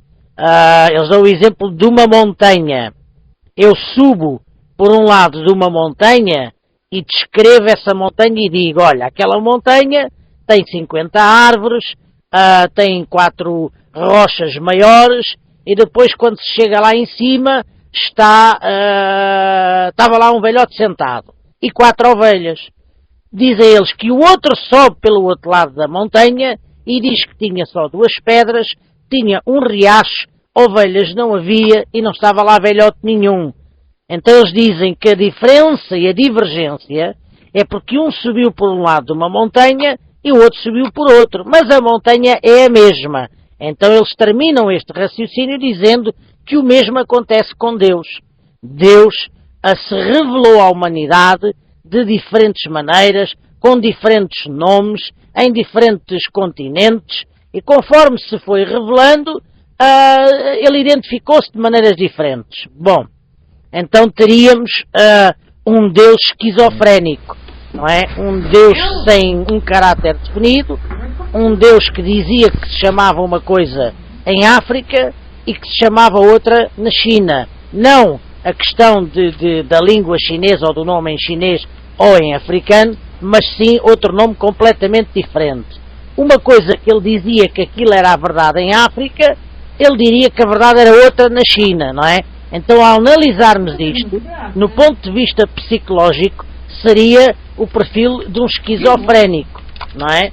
eles dão o exemplo de uma montanha. Eu subo por um lado de uma montanha e descrevo essa montanha e digo: olha, aquela montanha tem 50 árvores, tem 4 rochas maiores, e depois quando se chega lá em cima, estava lá um velhote sentado, e 4 ovelhas. Dizem eles que o outro sobe pelo outro lado da montanha, e diz que tinha só 2 pedras, tinha um riacho, ovelhas não havia, e não estava lá velhote nenhum. Então eles dizem que a diferença e a divergência é porque um subiu por um lado de uma montanha e o outro subiu por outro, mas a montanha é a mesma. Então eles terminam este raciocínio dizendo que o mesmo acontece com Deus. Deus se revelou à humanidade de diferentes maneiras, com diferentes nomes, em diferentes continentes, e conforme se foi revelando, ele identificou-se de maneiras diferentes. Bom, então teríamos um Deus esquizofrénico, não é? Um Deus sem um caráter definido, um Deus que dizia que se chamava uma coisa em África e que se chamava outra na China. Não a questão da língua chinesa ou do nome em chinês ou em africano, mas sim outro nome completamente diferente. Uma coisa que ele dizia que aquilo era a verdade em África, ele diria que a verdade era outra na China, não é? Então, ao analisarmos isto, no ponto de vista psicológico, seria o perfil de um esquizofrénico, não é?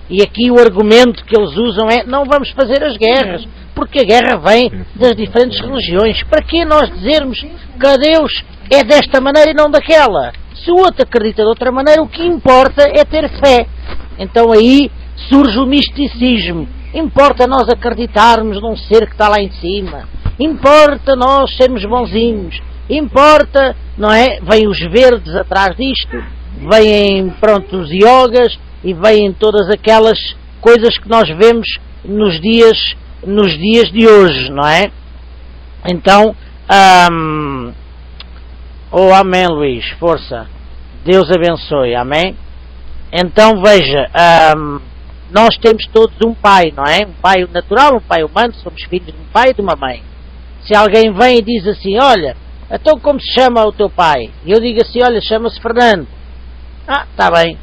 E aqui o argumento que eles usam é: não vamos fazer as guerras, porque a guerra vem das diferentes religiões. Para que nós dizermos que a Deus é desta maneira e não daquela? Se o outro acredita de outra maneira, o que importa é ter fé. Então aí surge o misticismo. Importa nós acreditarmos num ser que está lá em cima. Importa nós sermos bonzinhos. Importa, não é? Vêm os verdes atrás disto, vêm, pronto, os iogas e vêm todas aquelas coisas que nós vemos nos dias de hoje, não é? Então, amém, Luís, força. Deus abençoe, amém? Então, veja, nós temos todos um pai, não é? Um pai natural, um pai humano, somos filhos de um pai e de uma mãe. Se alguém vem e diz assim: olha, então como se chama o teu pai? E eu digo assim: olha, chama-se Fernando. Está bem.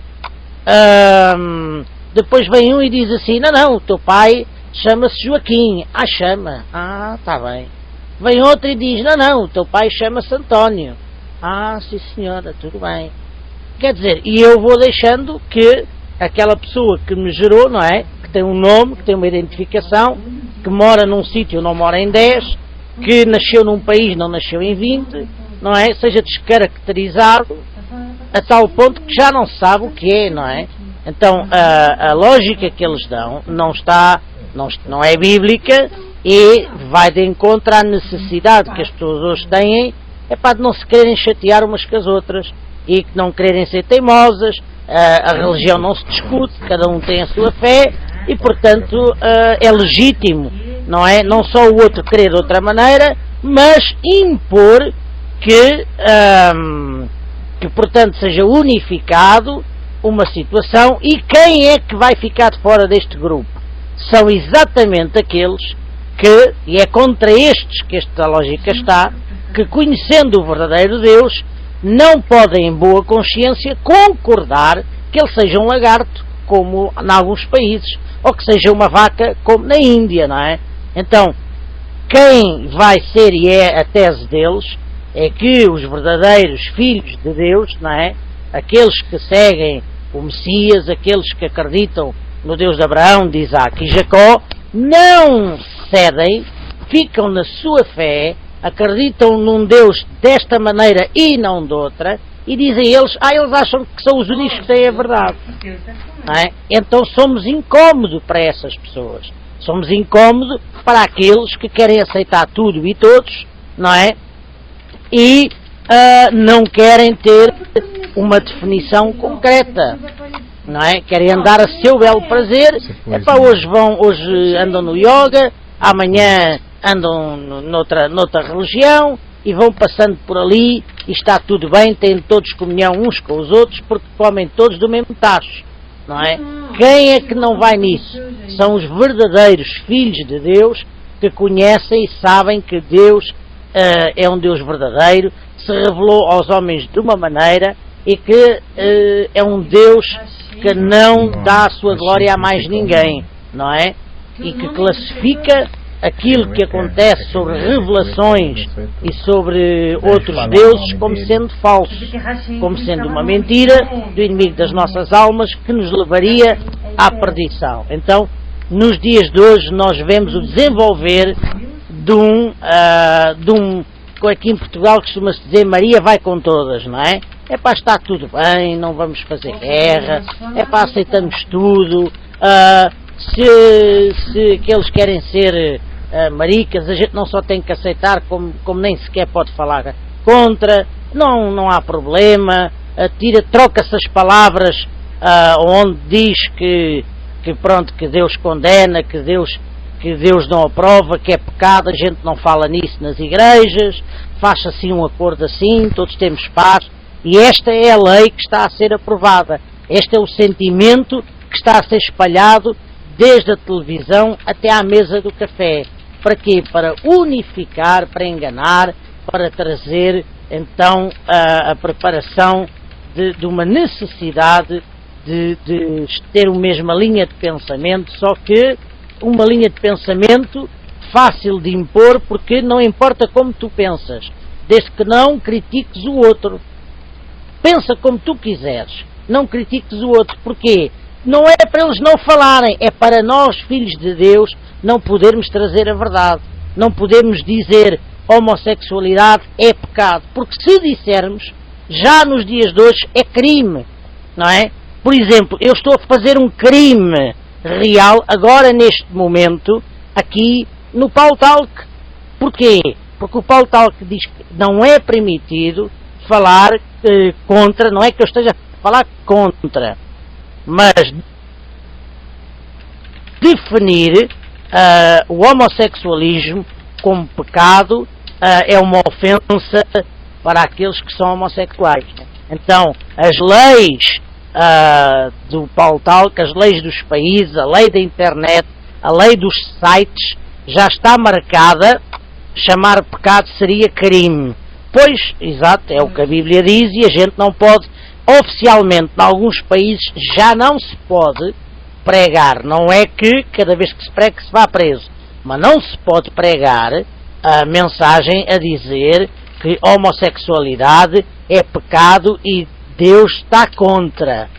Depois vem um e diz assim: não, o teu pai chama-se Joaquim. Chama. Está bem. Vem outro e diz: não, o teu pai chama-se António. Sim senhora, tudo bem. Quer dizer, e eu vou deixando que aquela pessoa que me gerou, não é? Que tem um nome, que tem uma identificação, que mora num sítio, não mora em 10, que nasceu num país, não nasceu em 20, não é? Seja descaracterizado a tal ponto que já não se sabe o que é, não é? Então, a lógica que eles dão não é bíblica e vai de encontro à necessidade que as pessoas hoje têm de não se quererem chatear umas com as outras e que não quererem ser teimosas. A religião não se discute, cada um tem a sua fé e, portanto, é legítimo, não é? Não só o outro querer de outra maneira, mas impor que portanto, seja unificado uma situação. E quem é que vai ficar de fora deste grupo? São exatamente aqueles que, e é contra estes que esta lógica está, que conhecendo o verdadeiro Deus, não podem em boa consciência concordar que ele seja um lagarto, como em alguns países, ou que seja uma vaca, como na Índia, não é? Então, quem vai ser, e é a tese deles, é que os verdadeiros filhos de Deus, não é? Aqueles que seguem o Messias, aqueles que acreditam no Deus de Abraão, de Isaac e Jacó, não cedem, ficam na sua fé, acreditam num Deus desta maneira e não de outra, e dizem eles acham que são os únicos que têm a verdade. Não é? Então somos incómodos para essas pessoas. Somos incómodos para aqueles que querem aceitar tudo e todos, não é? E não querem ter uma definição concreta, não é? Querem andar a seu belo prazer. Hoje andam no yoga, amanhã andam noutra religião e vão passando por ali e está tudo bem, têm todos comunhão uns com os outros porque comem todos do mesmo tacho, não é? Quem é que não vai nisso? São os verdadeiros filhos de Deus que conhecem e sabem que Deus é um Deus verdadeiro, se revelou aos homens de uma maneira e que é um Deus que não dá a sua glória a mais ninguém, não é? E que classifica aquilo que acontece sobre revelações e sobre outros deuses como sendo falso, como sendo uma mentira do inimigo das nossas almas que nos levaria à perdição. Então, nos dias de hoje nós vemos o desenvolver de um aqui em Portugal costuma-se dizer Maria vai com todas, não é? É para estar tudo bem, não vamos fazer guerra, é para aceitamos tudo, se aqueles querem ser maricas, a gente não só tem que aceitar como nem sequer pode falar contra, não há problema, troca-se as palavras onde diz que pronto, que Deus condena, que Deus não aprova, que é pecado, a gente não fala nisso nas igrejas, faz assim um acordo assim, todos temos paz, e esta é a lei que está a ser aprovada, este é o sentimento que está a ser espalhado desde a televisão até à mesa do café. Para quê? Para unificar, para enganar, para trazer então a preparação de uma necessidade de ter a mesma linha de pensamento, só que uma linha de pensamento fácil de impor, porque não importa como tu pensas, desde que não critiques o outro. Pensa como tu quiseres, não critiques o outro. Porquê? Não é para eles não falarem, é para nós, filhos de Deus, não podermos trazer a verdade. Não podemos dizer homossexualidade é pecado, porque se dissermos, já nos dias de hoje é crime, não é? Por exemplo, eu estou a fazer um crime real, agora neste momento, aqui no Paulo Talk. Porquê? Porque o Paulo Talk diz que não é permitido falar contra, não é que eu esteja a falar contra, mas definir o homossexualismo como pecado é uma ofensa para aqueles que são homossexuais. Então, as leis do Paulo Talk, as leis dos países, a lei da internet, a lei dos sites, já está marcada, chamar pecado seria crime. Pois, exato, é o que a Bíblia diz e a gente não pode, oficialmente, em alguns países, já não se pode pregar. Não é que cada vez que se prega se vá preso, mas não se pode pregar a mensagem a dizer que homossexualidade é pecado e Deus está contra.